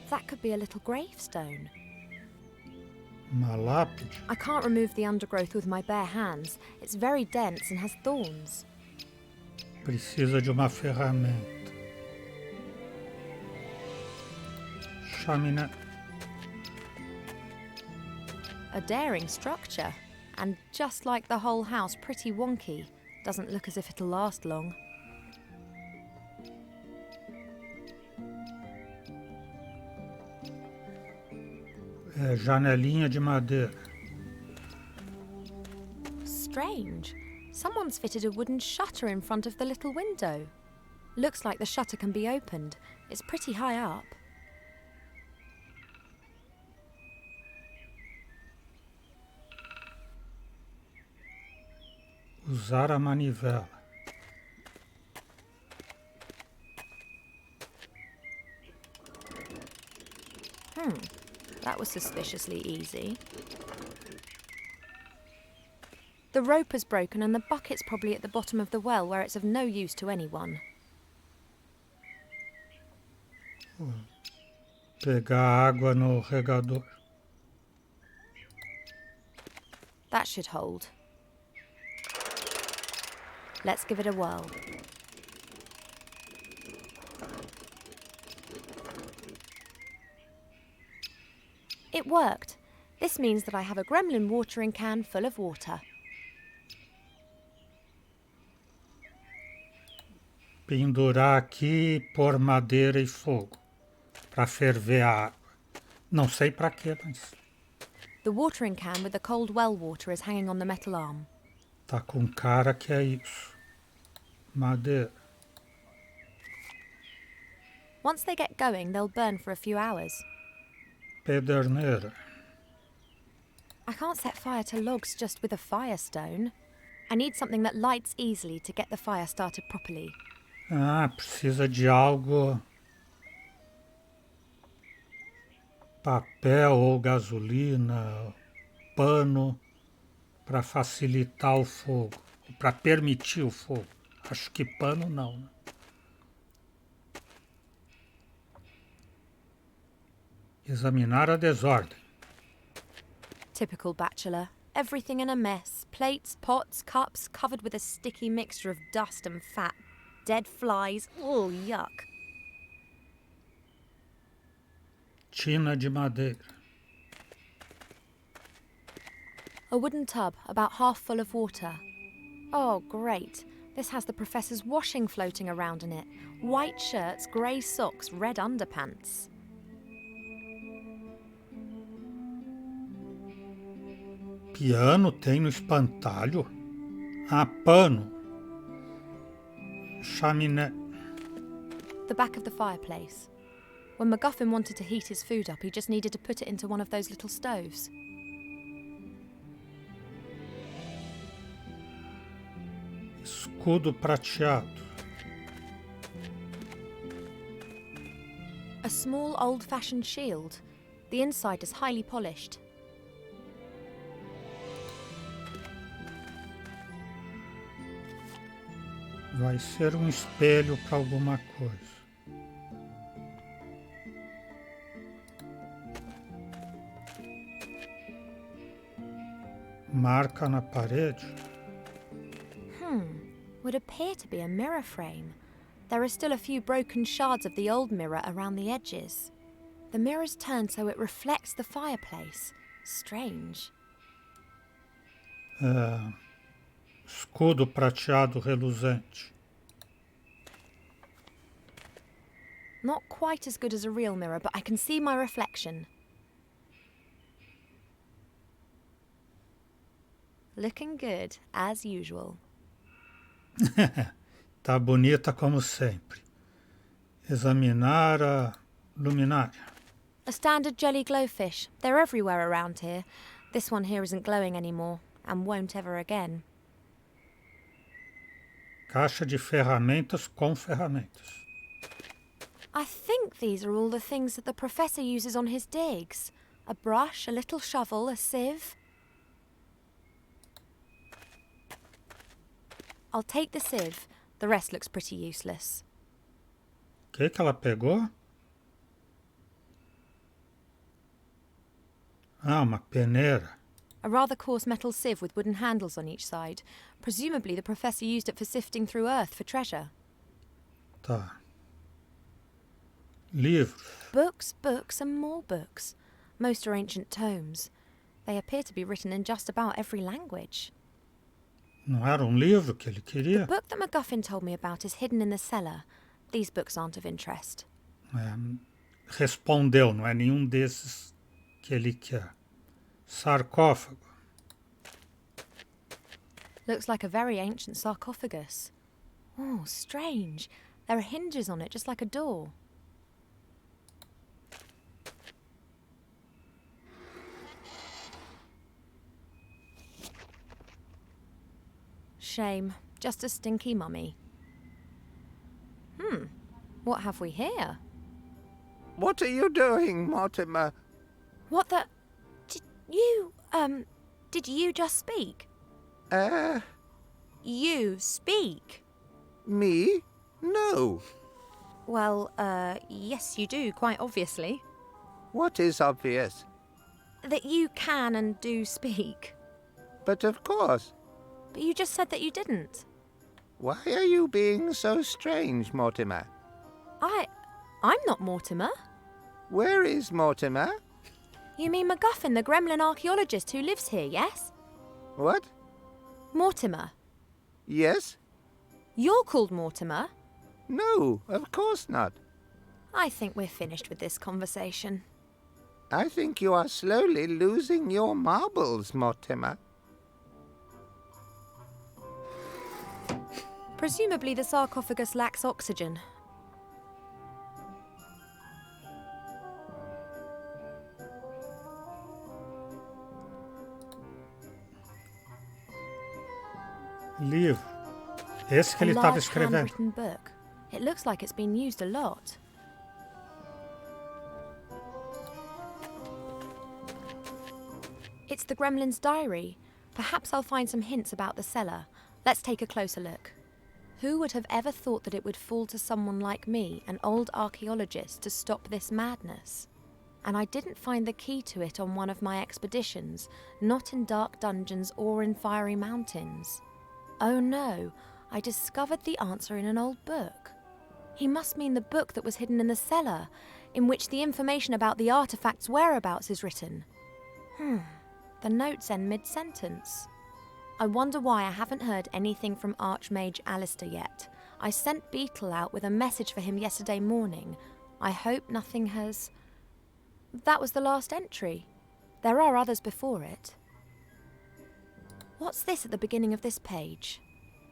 [SPEAKER 7] That could be a little gravestone.
[SPEAKER 1] Uma lápide.
[SPEAKER 7] I can't remove the undergrowth with my bare hands. It's very dense and has thorns.
[SPEAKER 1] Precisa de uma ferramenta. Chaminé.
[SPEAKER 7] A daring structure. And just like the whole house, pretty wonky. Doesn't look as if it'll last long.
[SPEAKER 1] Janelinha de madeira.
[SPEAKER 7] Strange. Someone's fitted a wooden shutter in front of the little window. Looks like the shutter can be opened. It's pretty high up.
[SPEAKER 1] Usar a manivela.
[SPEAKER 7] That was suspiciously easy. The The rope is broken and the bucket's probably at the bottom of the well where it's of no use to anyone.
[SPEAKER 1] Pegar água no regador.
[SPEAKER 7] That should hold. Let's give it a whirl. It worked. This means that I have a gremlin watering can full of water.
[SPEAKER 1] Pendurar aqui e pôr madeira e fogo para ferver a água. Não sei para quê, mas
[SPEAKER 7] The watering can with the cold well water is hanging on the metal arm.
[SPEAKER 1] tá com cara que é isso. Madeira.
[SPEAKER 7] Once they get going, they'll burn for a few hours.
[SPEAKER 1] Pederneira.
[SPEAKER 7] I can't set fire to logs just with a firestone. I need something that lights easily to get the fire started properly.
[SPEAKER 1] Ah, precisa de algo. Papel ou gasolina, pano, para facilitar o fogo, para permitir o fogo. Acho que pano não, né? Examinar a desordem.
[SPEAKER 7] Typical bachelor. Everything in a mess. Plates, pots, cups, covered with a sticky mixture of dust and fat. Dead flies. Oh, yuck.
[SPEAKER 1] Tina de madeira.
[SPEAKER 7] A wooden tub, about half full of water. Oh, great. This has the professor's washing floating around in it. White shirts, grey socks, red underpants.
[SPEAKER 1] Piano tem no espantalho? Ah, pano. Chaminé.
[SPEAKER 7] The back of the fireplace. When MacGuffin wanted to heat his food up, he just needed to put it into one of those little stoves.
[SPEAKER 1] Escudo prateado.
[SPEAKER 7] A small old-fashioned shield. The inside is highly polished.
[SPEAKER 1] Vai ser espelho para alguma coisa. Marca na parede.
[SPEAKER 7] Would appear to be a mirror frame. There are still a few broken shards of the old mirror around the edges. The mirror's turned so it reflects the fireplace. Strange.
[SPEAKER 1] Escudo prateado reluzente.
[SPEAKER 7] Not quite as good as a real mirror, but I can see my reflection. Looking good, as usual.
[SPEAKER 1] Tá bonita como sempre. Examinar a luminária.
[SPEAKER 7] A standard jelly glowfish. They're everywhere around here. This one here isn't glowing anymore, and won't ever again.
[SPEAKER 1] Caixa de ferramentas com ferramentas.
[SPEAKER 7] I think these are all the things that the professor uses on his digs. A brush, a little shovel, a sieve. I'll take the sieve. The rest looks pretty useless.
[SPEAKER 1] O que ela pegou? Ah, uma peneira.
[SPEAKER 7] A rather coarse metal sieve with wooden handles on each side. Presumably the professor used it for sifting through earth for treasure.
[SPEAKER 1] Tá. Livros.
[SPEAKER 7] Books, books, and more books. Most are ancient tomes. They appear to be written in just about every language.
[SPEAKER 1] Não era livro que ele
[SPEAKER 7] The
[SPEAKER 1] queria?
[SPEAKER 7] book that MacGuffin told me about is hidden in the cellar. These books aren't of interest.
[SPEAKER 1] Respondeu, não é nenhum desses que ele quer. Sarcófago.
[SPEAKER 7] Looks like a very ancient sarcophagus. Oh, strange. There are hinges on it, just like a door. Shame. Just a stinky mummy. What have we here?
[SPEAKER 8] What are you doing, Mortimer?
[SPEAKER 7] What the... Did you just speak? You speak.
[SPEAKER 8] Me? No.
[SPEAKER 7] Well, yes, you do, quite obviously.
[SPEAKER 8] What is obvious?
[SPEAKER 7] That you can and do speak.
[SPEAKER 8] But of course.
[SPEAKER 7] But you just said that you didn't.
[SPEAKER 8] Why are you being so strange, Mortimer?
[SPEAKER 7] I'm not Mortimer.
[SPEAKER 8] Where is Mortimer?
[SPEAKER 7] You mean MacGuffin, the gremlin archaeologist who lives here, yes?
[SPEAKER 8] What?
[SPEAKER 7] Mortimer.
[SPEAKER 8] Yes?
[SPEAKER 7] You're called Mortimer?
[SPEAKER 8] No, of course not.
[SPEAKER 7] I think we're finished with this conversation.
[SPEAKER 8] I think you are slowly losing your marbles, Mortimer.
[SPEAKER 7] Presumably the sarcophagus lacks oxygen.
[SPEAKER 1] Livro. Esse que ele estava
[SPEAKER 7] large
[SPEAKER 1] escrevendo.
[SPEAKER 7] handwritten book. It looks like it's been used a lot. It's the gremlin's diary. Perhaps I'll find some hints about the cellar. Let's take a closer look. Who would have ever thought that it would fall to someone like me, an old archaeologist, to stop this madness? And I didn't find the key to it on one of my expeditions, not in dark dungeons or in fiery mountains. Oh no, I discovered the answer in an old book. He must mean the book that was hidden in the cellar, in which the information about the artifact's whereabouts is written. The notes end mid-sentence. I wonder why I haven't heard anything from Archmage Alistair yet. I sent Beetle out with a message for him yesterday morning. I hope nothing has... That was the last entry. There are others before it. What's this at the beginning of this page?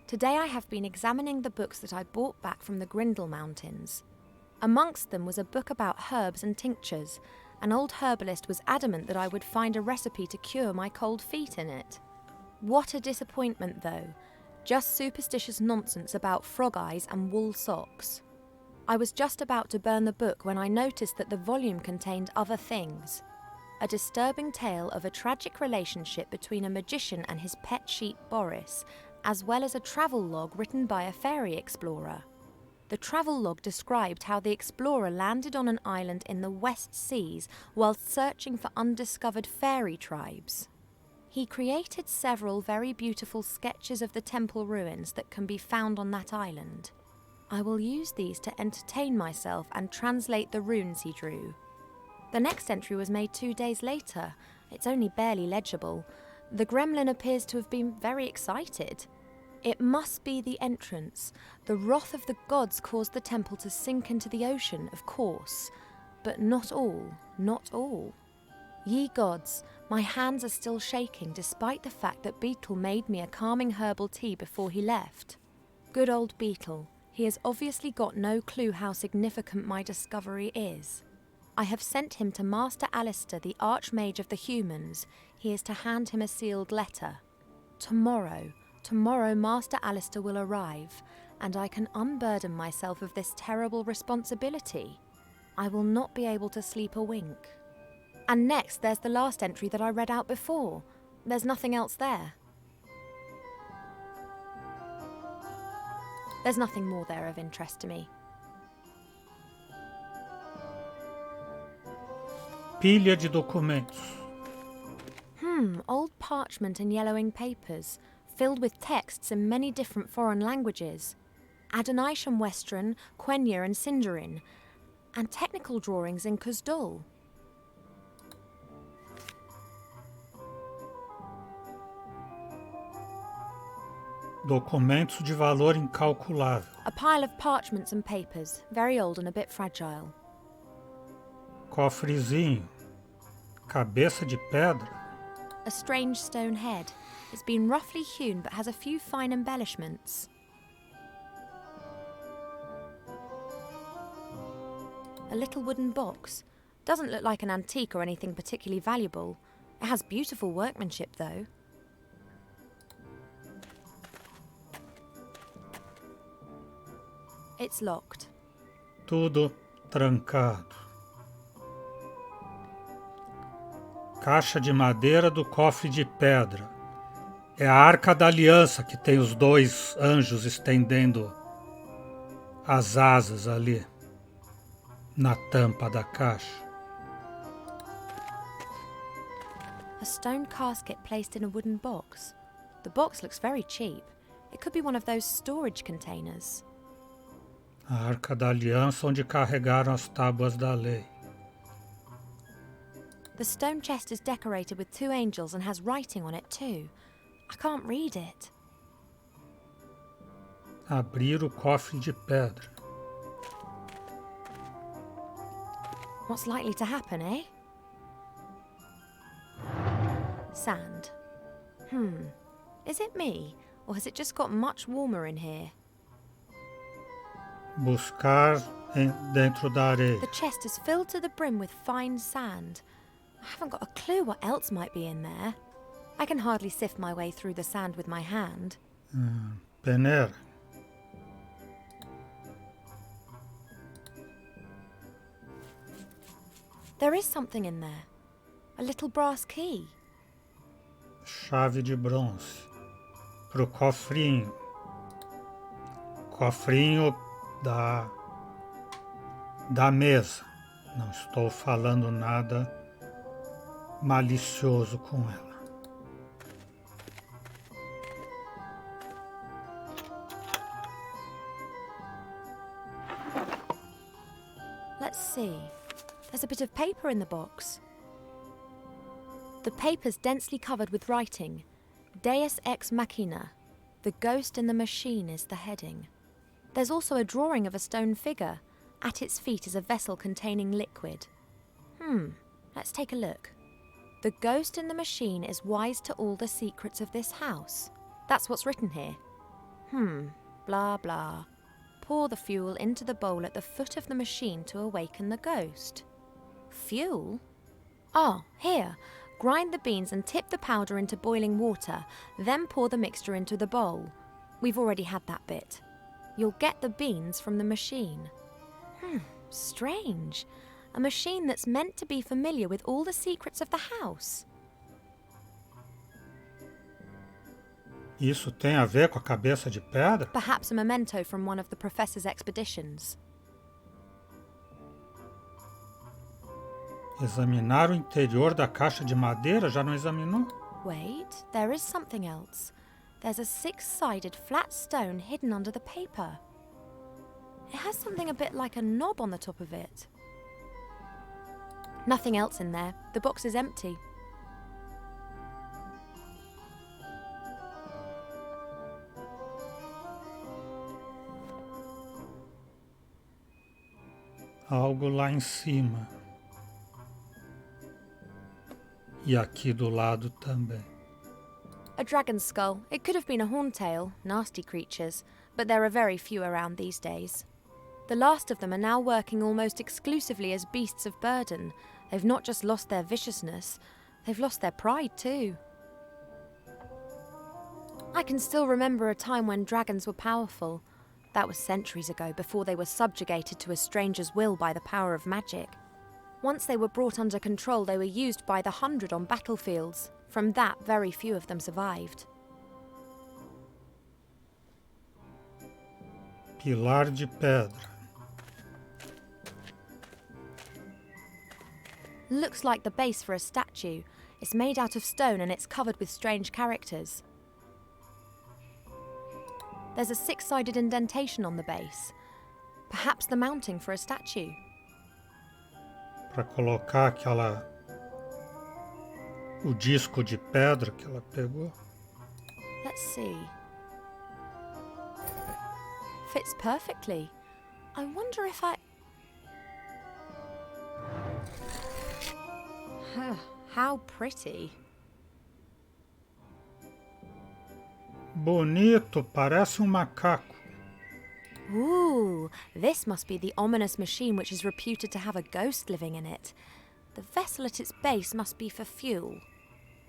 [SPEAKER 7] Today I have been examining the books that I brought back from the Grindle Mountains. Amongst them was a book about herbs and tinctures. An old herbalist was adamant that I would find a recipe to cure my cold feet in it. What a disappointment, though. Just superstitious nonsense about frog eyes and wool socks. I was just about to burn the book when I noticed that the volume contained other things. A disturbing tale of a tragic relationship between a magician and his pet sheep Boris, as well as a travel log written by a fairy explorer. The travel log described how the explorer landed on an island in the West Seas whilst searching for undiscovered fairy tribes. He created several very beautiful sketches of the temple ruins that can be found on that island. I will use these to entertain myself and translate the runes he drew. The next entry was made 2 days later. It's only barely legible. The gremlin appears to have been very excited. It must be the entrance. The wrath of the gods caused the temple to sink into the ocean, of course. But not all, not all. Ye gods, my hands are still shaking despite the fact that Beetle made me a calming herbal tea before he left. Good old Beetle. He has obviously got no clue how significant my discovery is. I have sent him to Master Alistair, the Archmage of the Humans. He is to hand him a sealed letter. Tomorrow Master Alistair will arrive, and I can unburden myself of this terrible responsibility. I will not be able to sleep a wink. And next there's the last entry that I read out before. There's nothing else there. There's nothing more there of interest to me.
[SPEAKER 1] Pilha de documentos.
[SPEAKER 7] Old parchment and yellowing papers, filled with texts in many different foreign languages. Adonisham Western, Quenya and Sindarin, and technical drawings in Kuzdul.
[SPEAKER 1] Documentos de valor incalculável.
[SPEAKER 7] A pile of parchments and papers, very old and a bit fragile.
[SPEAKER 1] Cofrezinho. Cabeça de pedra.
[SPEAKER 7] A strange stone head. It's been roughly hewn but has a few fine embellishments. A little wooden box. Doesn't look like an antique or anything particularly valuable. It has beautiful workmanship though. It's locked.
[SPEAKER 1] Tudo trancado. Caixa de madeira do cofre de pedra. É a Arca da Aliança que tem os dois anjos estendendo as asas ali na tampa da caixa.
[SPEAKER 7] A stone casket placed in a wooden box. The box looks very cheap. It could be one of those storage containers.
[SPEAKER 1] A Arca da Aliança onde carregaram as tábuas da lei.
[SPEAKER 7] The stone chest is decorated with 2 angels and has writing on it too. I can't read it.
[SPEAKER 1] Abrir o cofre de pedra.
[SPEAKER 7] What's likely to happen, eh? Sand. Is it me? Or has it just got much warmer in here?
[SPEAKER 1] Buscar dentro da areia.
[SPEAKER 7] The chest is filled to the brim with fine sand. I haven't got a clue what else might be in there. I can hardly sift my way through the sand with my hand.
[SPEAKER 1] Peneira.
[SPEAKER 7] There is something in there. A little brass key.
[SPEAKER 1] Chave de bronze. Pro cofrinho. Cofrinho da mesa. Não estou falando nada malicioso com ela.
[SPEAKER 7] Let's see. There's a bit of paper in the box. The paper's densely covered with writing. Deus ex machina. The ghost in the machine is the heading. There's also a drawing of a stone figure. At its feet is a vessel containing liquid. Let's take a look. The ghost in the machine is wise to all the secrets of this house. That's what's written here. Blah blah. Pour the fuel into the bowl at the foot of the machine to awaken the ghost. Fuel? Oh, here. Grind the beans and tip the powder into boiling water, then pour the mixture into the bowl. We've already had that bit. You'll get the beans from the machine. Strange. A machine that's meant to be familiar with all the secrets of the house.
[SPEAKER 1] Isso tem a ver com a cabeça de pedra?
[SPEAKER 7] Perhaps a memento from one of the professor's expeditions.
[SPEAKER 1] Examinar o interior da caixa de madeira, já não examinou?
[SPEAKER 7] Wait, there is something else. There's a 6-sided flat stone hidden under the paper. It has something a bit like a knob on the top of it. Nothing else in there. The box is empty.
[SPEAKER 1] Algo lá em cima. E aqui do lado também.
[SPEAKER 7] A dragon's skull. It could have been a horntail, nasty creatures, but there are very few around these days. The last of them are now working almost exclusively as beasts of burden. They've not just lost their viciousness, they've lost their pride too. I can still remember a time when dragons were powerful. That was centuries ago, before they were subjugated to a stranger's will by the power of magic. Once they were brought under control, they were used by the 100 on battlefields. From that, very few of them survived.
[SPEAKER 1] Pilar de pedra.
[SPEAKER 7] Looks like the base for a statue. It's made out of stone and it's covered with strange characters. There's a 6-sided indentation on the base. Perhaps the mounting for a statue.
[SPEAKER 1] Para colocar o disco de pedra que ela pegou.
[SPEAKER 7] Let's see. Fits perfectly. I wonder if How pretty.
[SPEAKER 1] Bonito, parece macaco.
[SPEAKER 7] Ooh, this must be the ominous machine which is reputed to have a ghost living in it. The vessel at its base must be for fuel.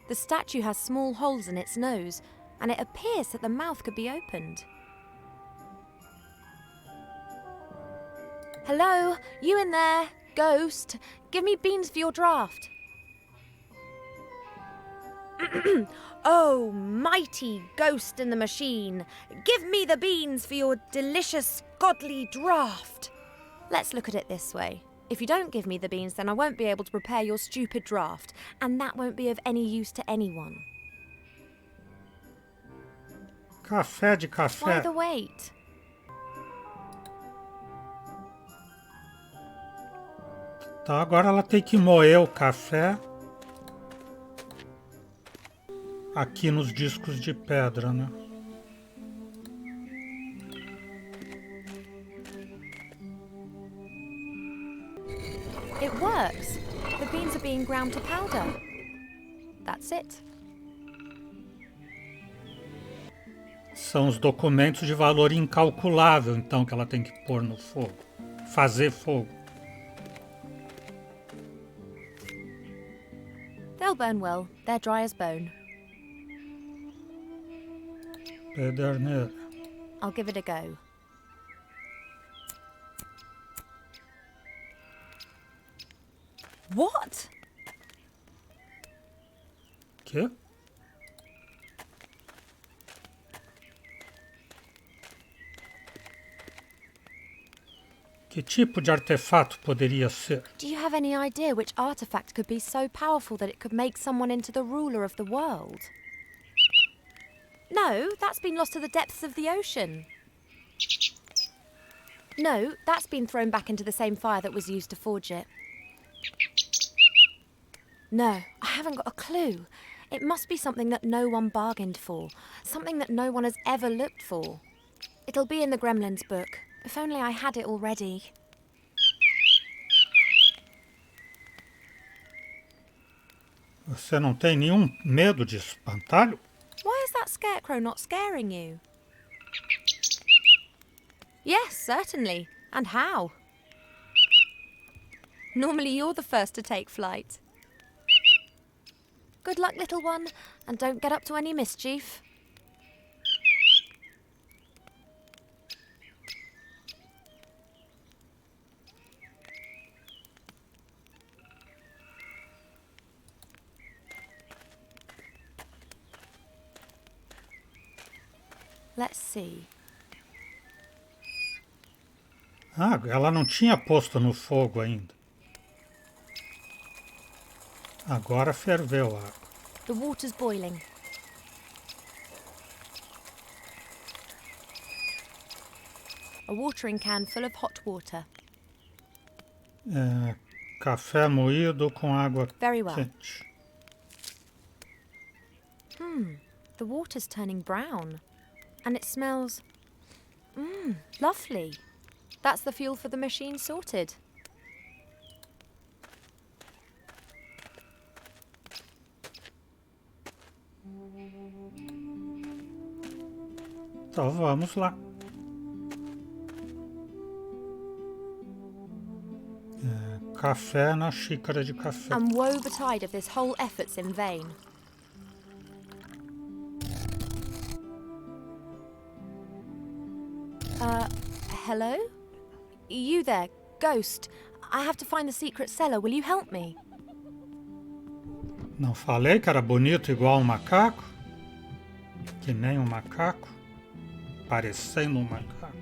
[SPEAKER 7] The statue has small holes in its nose, and it appears that the mouth could be opened. Hello, you in there? Ghost, give me beans for your draft. Oh, mighty ghost in the machine, give me the beans for your delicious, godly draught. Let's look at it this way. If you don't give me the beans, then I won't be able to prepare your stupid draught, and that won't be of any use to anyone.
[SPEAKER 1] Café de
[SPEAKER 7] Why
[SPEAKER 1] café.
[SPEAKER 7] the wait?
[SPEAKER 1] Então agora ela tem que moer o café aqui nos discos de pedra, né?
[SPEAKER 7] It works. The beans are being ground to powder. That's it.
[SPEAKER 1] São os documentos de valor incalculável, então, que ela tem que pôr no fogo. Fazer fogo.
[SPEAKER 7] They'll burn well. They're dry as bone.
[SPEAKER 1] Pederneira.
[SPEAKER 7] I'll give it a go. What?
[SPEAKER 1] Quê? Que tipo de artefato poderia ser?
[SPEAKER 7] Do you have any idea which artifact could be so powerful that it could make someone into the ruler of the world? No, that's been lost to the depths of the ocean. No, that's been thrown back into the same fire that was used to forge it. No, I haven't got a clue. It must be something that no one bargained for, something that no one has ever looked for. It'll be in the Gremlins book. If only I had it already.
[SPEAKER 1] Você não tem nenhum medo de espantalho?
[SPEAKER 7] Why is that scarecrow not scaring you? Yes, certainly. And how? Normally you're the first to take flight. Good luck, little one, and don't get up to any mischief. Let's see.
[SPEAKER 1] Ah, ela não tinha posto no fogo ainda. Agora ferveu a água.
[SPEAKER 7] The water's boiling. A watering can full of hot water.
[SPEAKER 1] Café moído com água
[SPEAKER 7] Very well.
[SPEAKER 1] quente.
[SPEAKER 7] The water's turning brown. And it smells... lovely. That's the fuel for the machine sorted.
[SPEAKER 1] Então vamos lá. Café na xícara de café.
[SPEAKER 7] And woe betide if this whole effort's in vain. Hello? You there, ghost. I have to find the secret cellar. Will you help me?
[SPEAKER 1] Não falei que era bonito igual um macaco? Que nem um macaco? Parecendo um macaco.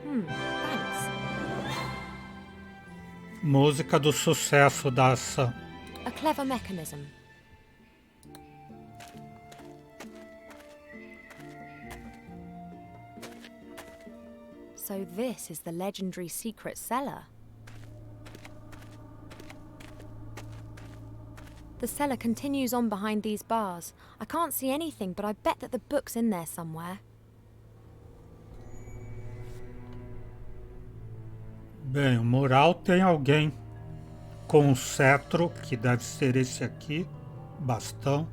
[SPEAKER 7] Thanks.
[SPEAKER 1] Música do sucesso da ação.
[SPEAKER 7] A clever mechanism. So this is the legendary secret cellar. The cellar continues on behind these bars. I can't see anything, but I bet that the book's in there somewhere.
[SPEAKER 1] Bem, o mural tem alguém com um cetro, que deve ser esse aqui, bastão,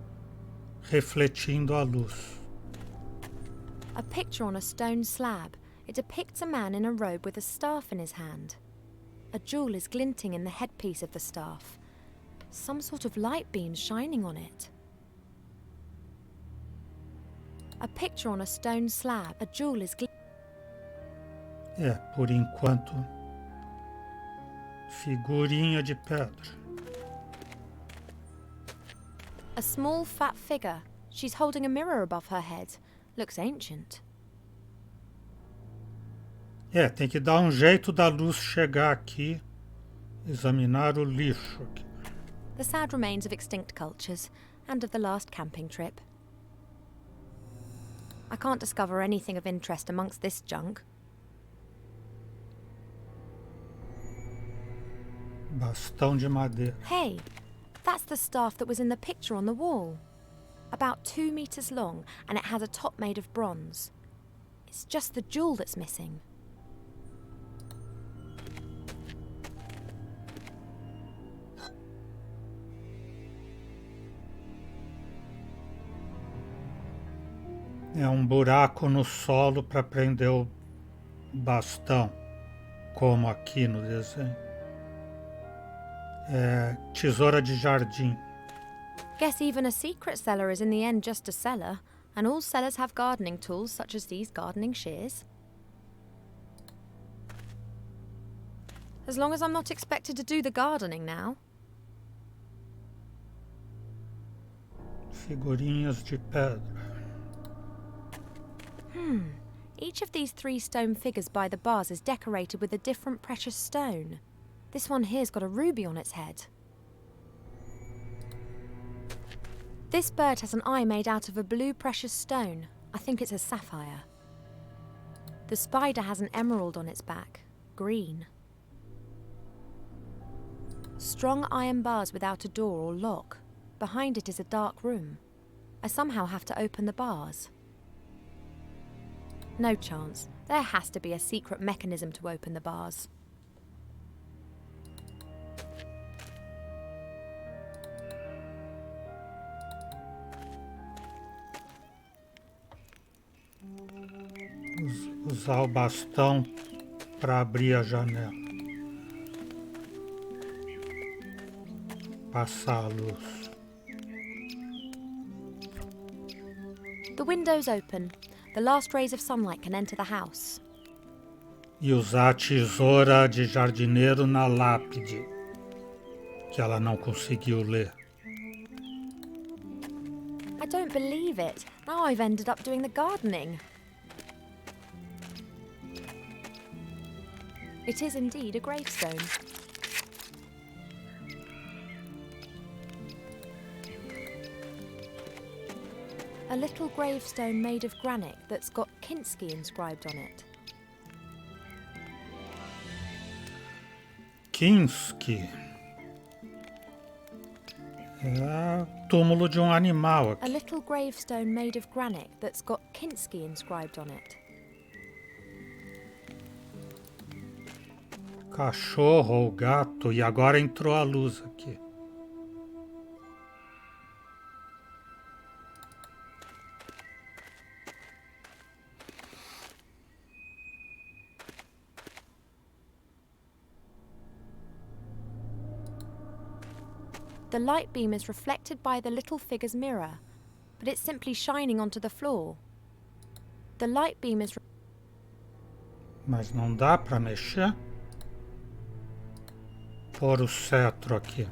[SPEAKER 1] refletindo a luz.
[SPEAKER 7] A picture on a stone slab. It depicts a man in a robe with a staff in his hand. A jewel is glinting in the headpiece of the staff. Some sort of light beam shining on it. A picture on a stone slab. A jewel is
[SPEAKER 1] Por enquanto Figurinha de pedra.
[SPEAKER 7] A small, fat figure. She's holding a mirror above her head. Looks ancient.
[SPEAKER 1] Tem que dar um jeito da luz chegar aqui. Examinar o lixo aqui.
[SPEAKER 7] The sad remains of extinct cultures, and of the last camping trip. I can't discover anything of interest amongst this junk.
[SPEAKER 1] Bastão de madeira.
[SPEAKER 7] Hey, that's the staff that was in the picture on the wall. About 2 meters long, and it has a top made of bronze. It's just the jewel that's missing.
[SPEAKER 1] É um buraco no solo para prender o bastão, como aqui no desenho. É tesoura de jardim.
[SPEAKER 7] Guess even a secret cellar is in the end just a cellar, and all cellars have gardening tools such as these gardening shears. As long as I'm not expected to do the gardening now.
[SPEAKER 1] Figurinhas de pedra.
[SPEAKER 7] Each of these 3 stone figures by the bars is decorated with a different precious stone. This one here's got a ruby on its head. This bird has an eye made out of a blue precious stone. I think it's a sapphire. The spider has an emerald on its back, green. Strong iron bars without a door or lock. Behind it is a dark room. I somehow have to open the bars. No chance. There has to be a secret mechanism to open the bars.
[SPEAKER 1] Usar o bastão para abrir a janela. Passar a luz.
[SPEAKER 7] The window's open. The last rays of sunlight can enter the house.
[SPEAKER 1] E usar a tesoura de jardineiro na lápide, que ela não conseguiu ler.
[SPEAKER 7] I don't believe it. Now I've ended up doing the gardening. It is indeed a gravestone. A little gravestone made of granite that's got Kinski inscribed on it.
[SPEAKER 1] Kinski. É túmulo de animal
[SPEAKER 7] A
[SPEAKER 1] aqui.
[SPEAKER 7] little gravestone made of granite that's got Kinski inscribed on it.
[SPEAKER 1] Cachorro ou gato, e agora entrou a luz aqui.
[SPEAKER 7] The light beam is reflected by the little figure's mirror, but it's simply shining onto the floor. The light beam is...
[SPEAKER 1] Mas não dá para mexer? Pôr o cetro aqui.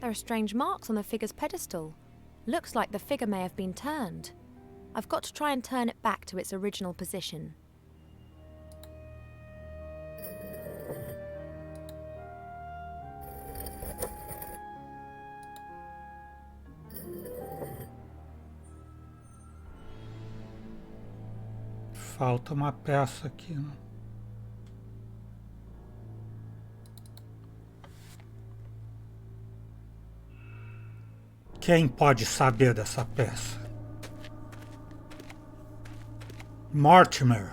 [SPEAKER 7] There are strange marks on the figure's pedestal. Looks like the figure may have been turned. I've got to try and turn it back to its original position.
[SPEAKER 1] Falta uma peça aqui, né? Quem pode saber dessa peça? Mortimer.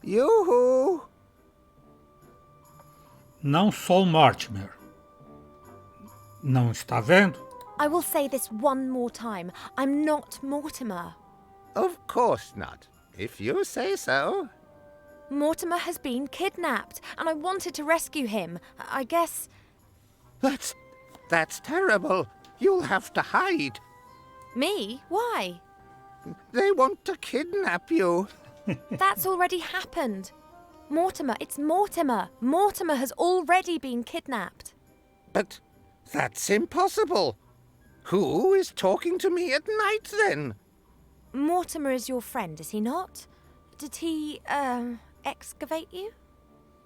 [SPEAKER 8] Yoo-hoo!
[SPEAKER 1] Não sou Mortimer. Não está vendo?
[SPEAKER 7] I will say this one more time. I'm not Mortimer.
[SPEAKER 8] Of course not. if you say so.
[SPEAKER 7] Mortimer has been kidnapped, and I wanted to rescue him. I guess...
[SPEAKER 8] That's terrible. You'll have to hide.
[SPEAKER 7] Me? Why?
[SPEAKER 8] They want to kidnap you.
[SPEAKER 7] That's already happened. Mortimer, it's Mortimer. Mortimer has already been kidnapped.
[SPEAKER 8] But that's impossible. Who is talking to me at night, then?
[SPEAKER 7] Mortimer is your friend, is he not? Did he, excavate you?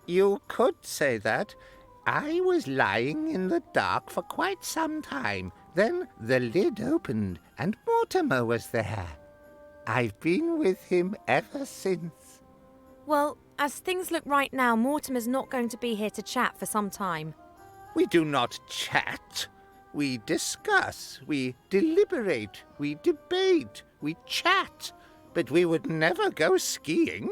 [SPEAKER 8] You could say that. I was lying in the dark for quite some time. Then the lid opened and Mortimer was there. I've been with him ever since.
[SPEAKER 7] Well, as things look right now, Mortimer's not going to be here to chat for some time.
[SPEAKER 8] We do not chat. We discuss, we deliberate, we debate, we chat. But we would never go skiing.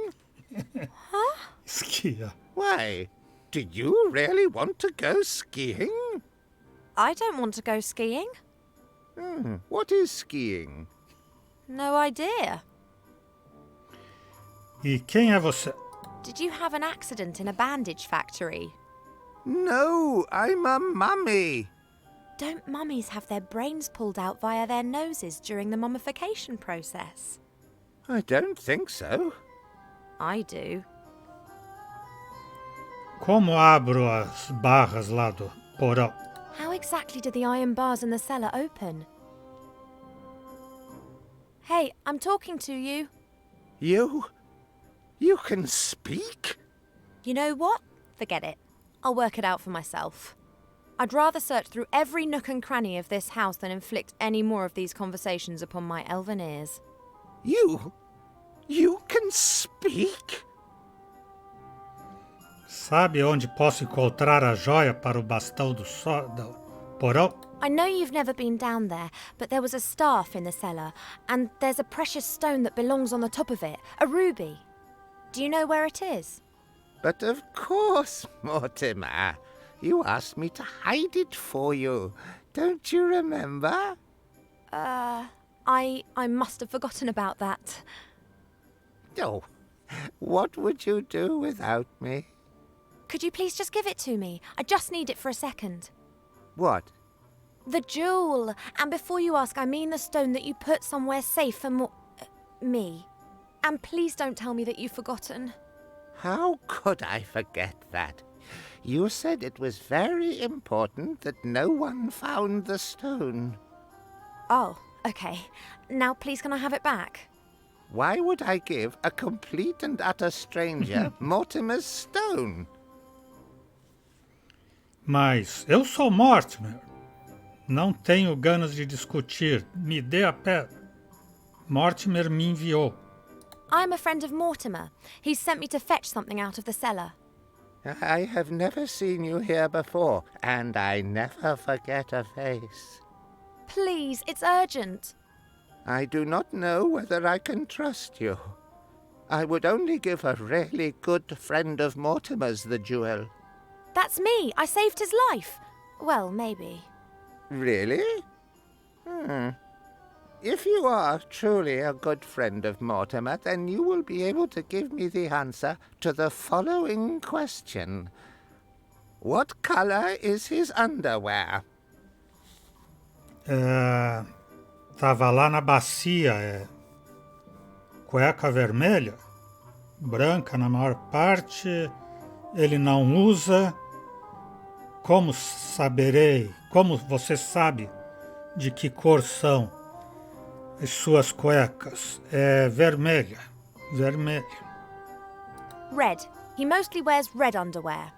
[SPEAKER 7] Huh?
[SPEAKER 1] Skia.
[SPEAKER 8] Why? Do you really want to go skiing?
[SPEAKER 7] I don't want to go skiing.
[SPEAKER 8] What is skiing?
[SPEAKER 7] No idea.
[SPEAKER 1] E quem é você?
[SPEAKER 7] Did you have an accident in a bandage factory?
[SPEAKER 8] No, I'm a mummy.
[SPEAKER 7] Don't mummies have their brains pulled out via their noses during the mummification process?
[SPEAKER 8] I don't think so.
[SPEAKER 7] I do.
[SPEAKER 1] Como abro as barras lá do porão?
[SPEAKER 7] How exactly do the iron bars in the cellar open? Hey, I'm talking to you.
[SPEAKER 8] You can speak?
[SPEAKER 7] You know what? Forget it. I'll work it out for myself. I'd rather search through every nook and cranny of this house than inflict any more of these conversations upon my elven ears.
[SPEAKER 8] You can speak?
[SPEAKER 1] Sabe onde posso encontrar a joia para o bastão do porão?
[SPEAKER 7] I know you've never been down there, but there was a staff in the cellar, and there's a precious stone that belongs on the top of it, a ruby. Do you know where it is?
[SPEAKER 8] But of course, Mortimer. You asked me to hide it for you. Don't you remember?
[SPEAKER 7] I must have forgotten about that.
[SPEAKER 8] Oh, what would you do without me?
[SPEAKER 7] Could you please just give it to me? I just need it for a second.
[SPEAKER 8] What?
[SPEAKER 7] The jewel. And before you ask, I mean the stone that you put somewhere safe for me. And please don't tell me that you've forgotten.
[SPEAKER 8] How could I forget that? You said it was very important that no one found the stone.
[SPEAKER 7] Oh, okay. Now please can I have it back?
[SPEAKER 8] Why would I give a complete and utter stranger Mortimer's stone?
[SPEAKER 1] Mas eu sou Mortimer. Não tenho ganas de discutir. Me dê a pedra. Mortimer me enviou.
[SPEAKER 7] I'm a friend of Mortimer. He's sent me to fetch something out of the cellar.
[SPEAKER 8] I have never seen you here before, and I never forget a face.
[SPEAKER 7] Please, it's urgent.
[SPEAKER 8] I do not know whether I can trust you. I would only give a really good friend of Mortimer's the jewel.
[SPEAKER 7] That's me. I saved his life. Well, maybe.
[SPEAKER 8] Really? If you are truly a good friend of Mortimer, then you will be able to give me the answer to the following question. What color is his underwear?
[SPEAKER 1] Tava lá na bacia. Cueca vermelha, branca na maior parte. Ele não usa. Como saberei? Como você sabe de que cor são as suas cuecas? É vermelha. Vermelha.
[SPEAKER 7] Red. He mostly wears red underwear.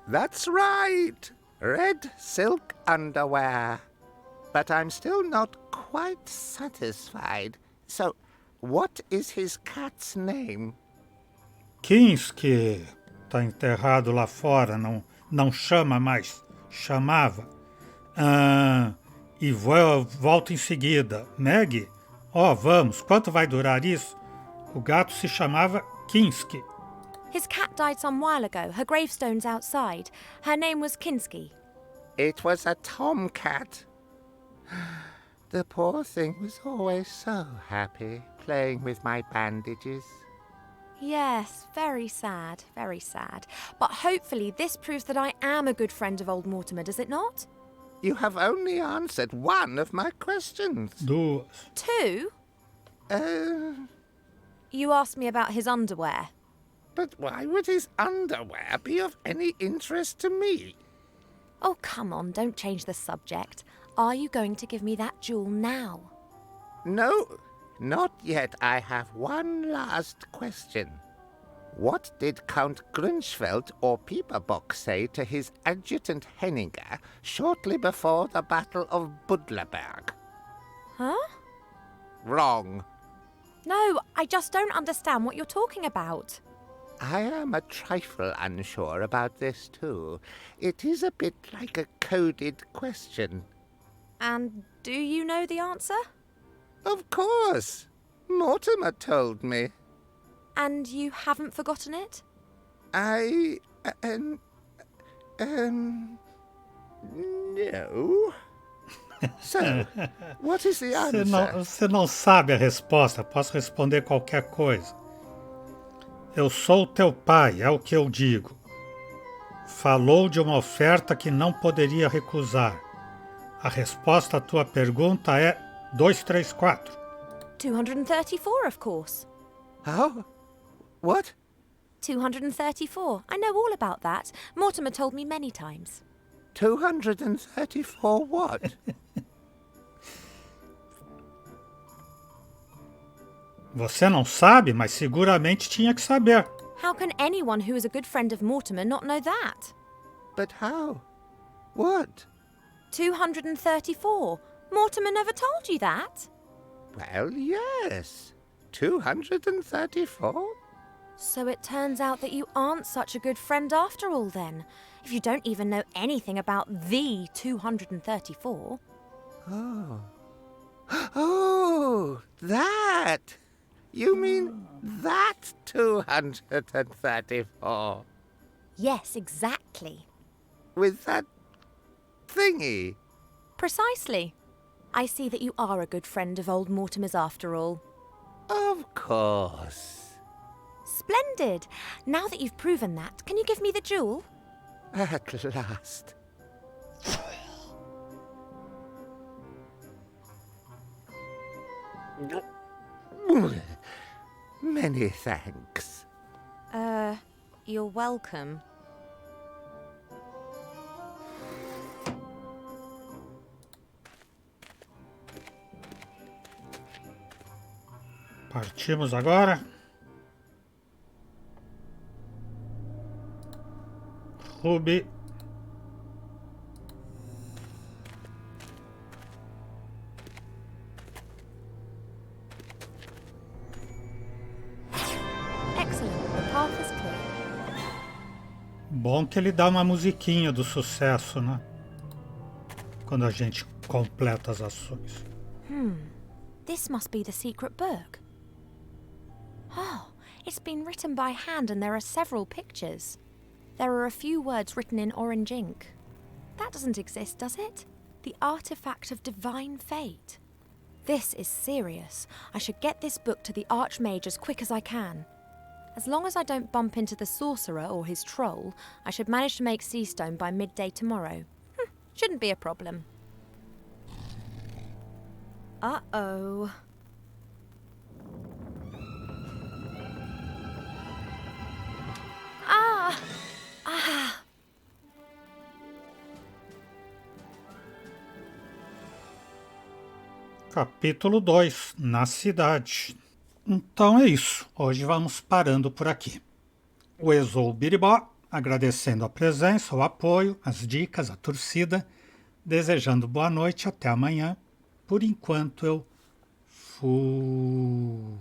[SPEAKER 8] That's right. Red silk underwear. But I'm still not quite satisfied. So, what is his cat's name?
[SPEAKER 1] Kinski está enterrado lá fora, não chama mais. Chamava. E volto em seguida. Maggie? Vamos. Quanto vai durar isso? O gato se chamava Kinski.
[SPEAKER 7] His cat died some while ago. Her gravestone's outside. Her name was Kinski.
[SPEAKER 8] It was a tomcat. The poor thing was always so happy, playing with my bandages?
[SPEAKER 7] Yes, very sad, very sad. But hopefully this proves that I am a good friend of old Mortimer, does it not?
[SPEAKER 8] You have only answered one of my questions.
[SPEAKER 1] Duas.
[SPEAKER 7] 2? You asked me about his underwear.
[SPEAKER 8] But why would his underwear be of any interest to me?
[SPEAKER 7] Oh, come on, don't change the subject. Are you going to give me that jewel now?
[SPEAKER 8] No, not yet. I have one last question. What did Count Grunschfeld or Pieperbock say to his adjutant Henninger shortly before the Battle of Budlerberg?
[SPEAKER 7] Huh?
[SPEAKER 8] Wrong.
[SPEAKER 7] No, I just don't understand what you're talking about.
[SPEAKER 8] I am a trifle unsure about this too. It is a bit like a coded question.
[SPEAKER 7] And do you know the answer?
[SPEAKER 8] Of course. Mortimer told me.
[SPEAKER 7] And you haven't forgotten it?
[SPEAKER 8] No. So, what is the answer?
[SPEAKER 1] Você não sabe a resposta, posso responder qualquer coisa. Eu sou teu pai, é o que eu digo. Falou de uma oferta que não poderia recusar. A resposta à tua pergunta é 234.
[SPEAKER 7] 234, of course.
[SPEAKER 8] How? What?
[SPEAKER 7] 234. I know all about that. Mortimer told me many times.
[SPEAKER 8] 234 what?
[SPEAKER 1] Você não sabe, mas seguramente tinha que saber.
[SPEAKER 7] How can anyone who is a good friend of Mortimer not know that?
[SPEAKER 8] But how? What?
[SPEAKER 7] 234. Mortimer never told you that?
[SPEAKER 8] Well, yes. 234?
[SPEAKER 7] So it turns out that you aren't such a good friend after all then, if you don't even know anything about the 234.
[SPEAKER 8] Oh. Oh, that! You mean that 234?
[SPEAKER 7] Yes, exactly.
[SPEAKER 8] With that thingy?
[SPEAKER 7] Precisely. I see that you are a good friend of old Mortimer's after all.
[SPEAKER 8] Of course.
[SPEAKER 7] Splendid! Now that you've proven that, can you give me the jewel?
[SPEAKER 8] At last. Many thanks.
[SPEAKER 7] You're welcome.
[SPEAKER 1] Partimos agora. Ruby.
[SPEAKER 7] Excellent. The path is clear.
[SPEAKER 1] Bom que ele dá uma musiquinha do sucesso, né? Quando a gente completa as ações.
[SPEAKER 7] This must be the secret book. Oh, it's been written by hand and there are several pictures. There are a few words written in orange ink. That doesn't exist, does it? The artifact of divine fate. This is serious. I should get this book to the Archmage as quick as I can. As long as I don't bump into the sorcerer or his troll, I should manage to make Seastone by midday tomorrow. Shouldn't be a problem. Uh-oh. Ah! Ah!
[SPEAKER 1] Capítulo 2, na cidade. Então é isso, hoje vamos parando por aqui. O Exou Biribó, agradecendo a presença, o apoio, as dicas, a torcida, desejando boa noite, até amanhã. Por enquanto eu fui.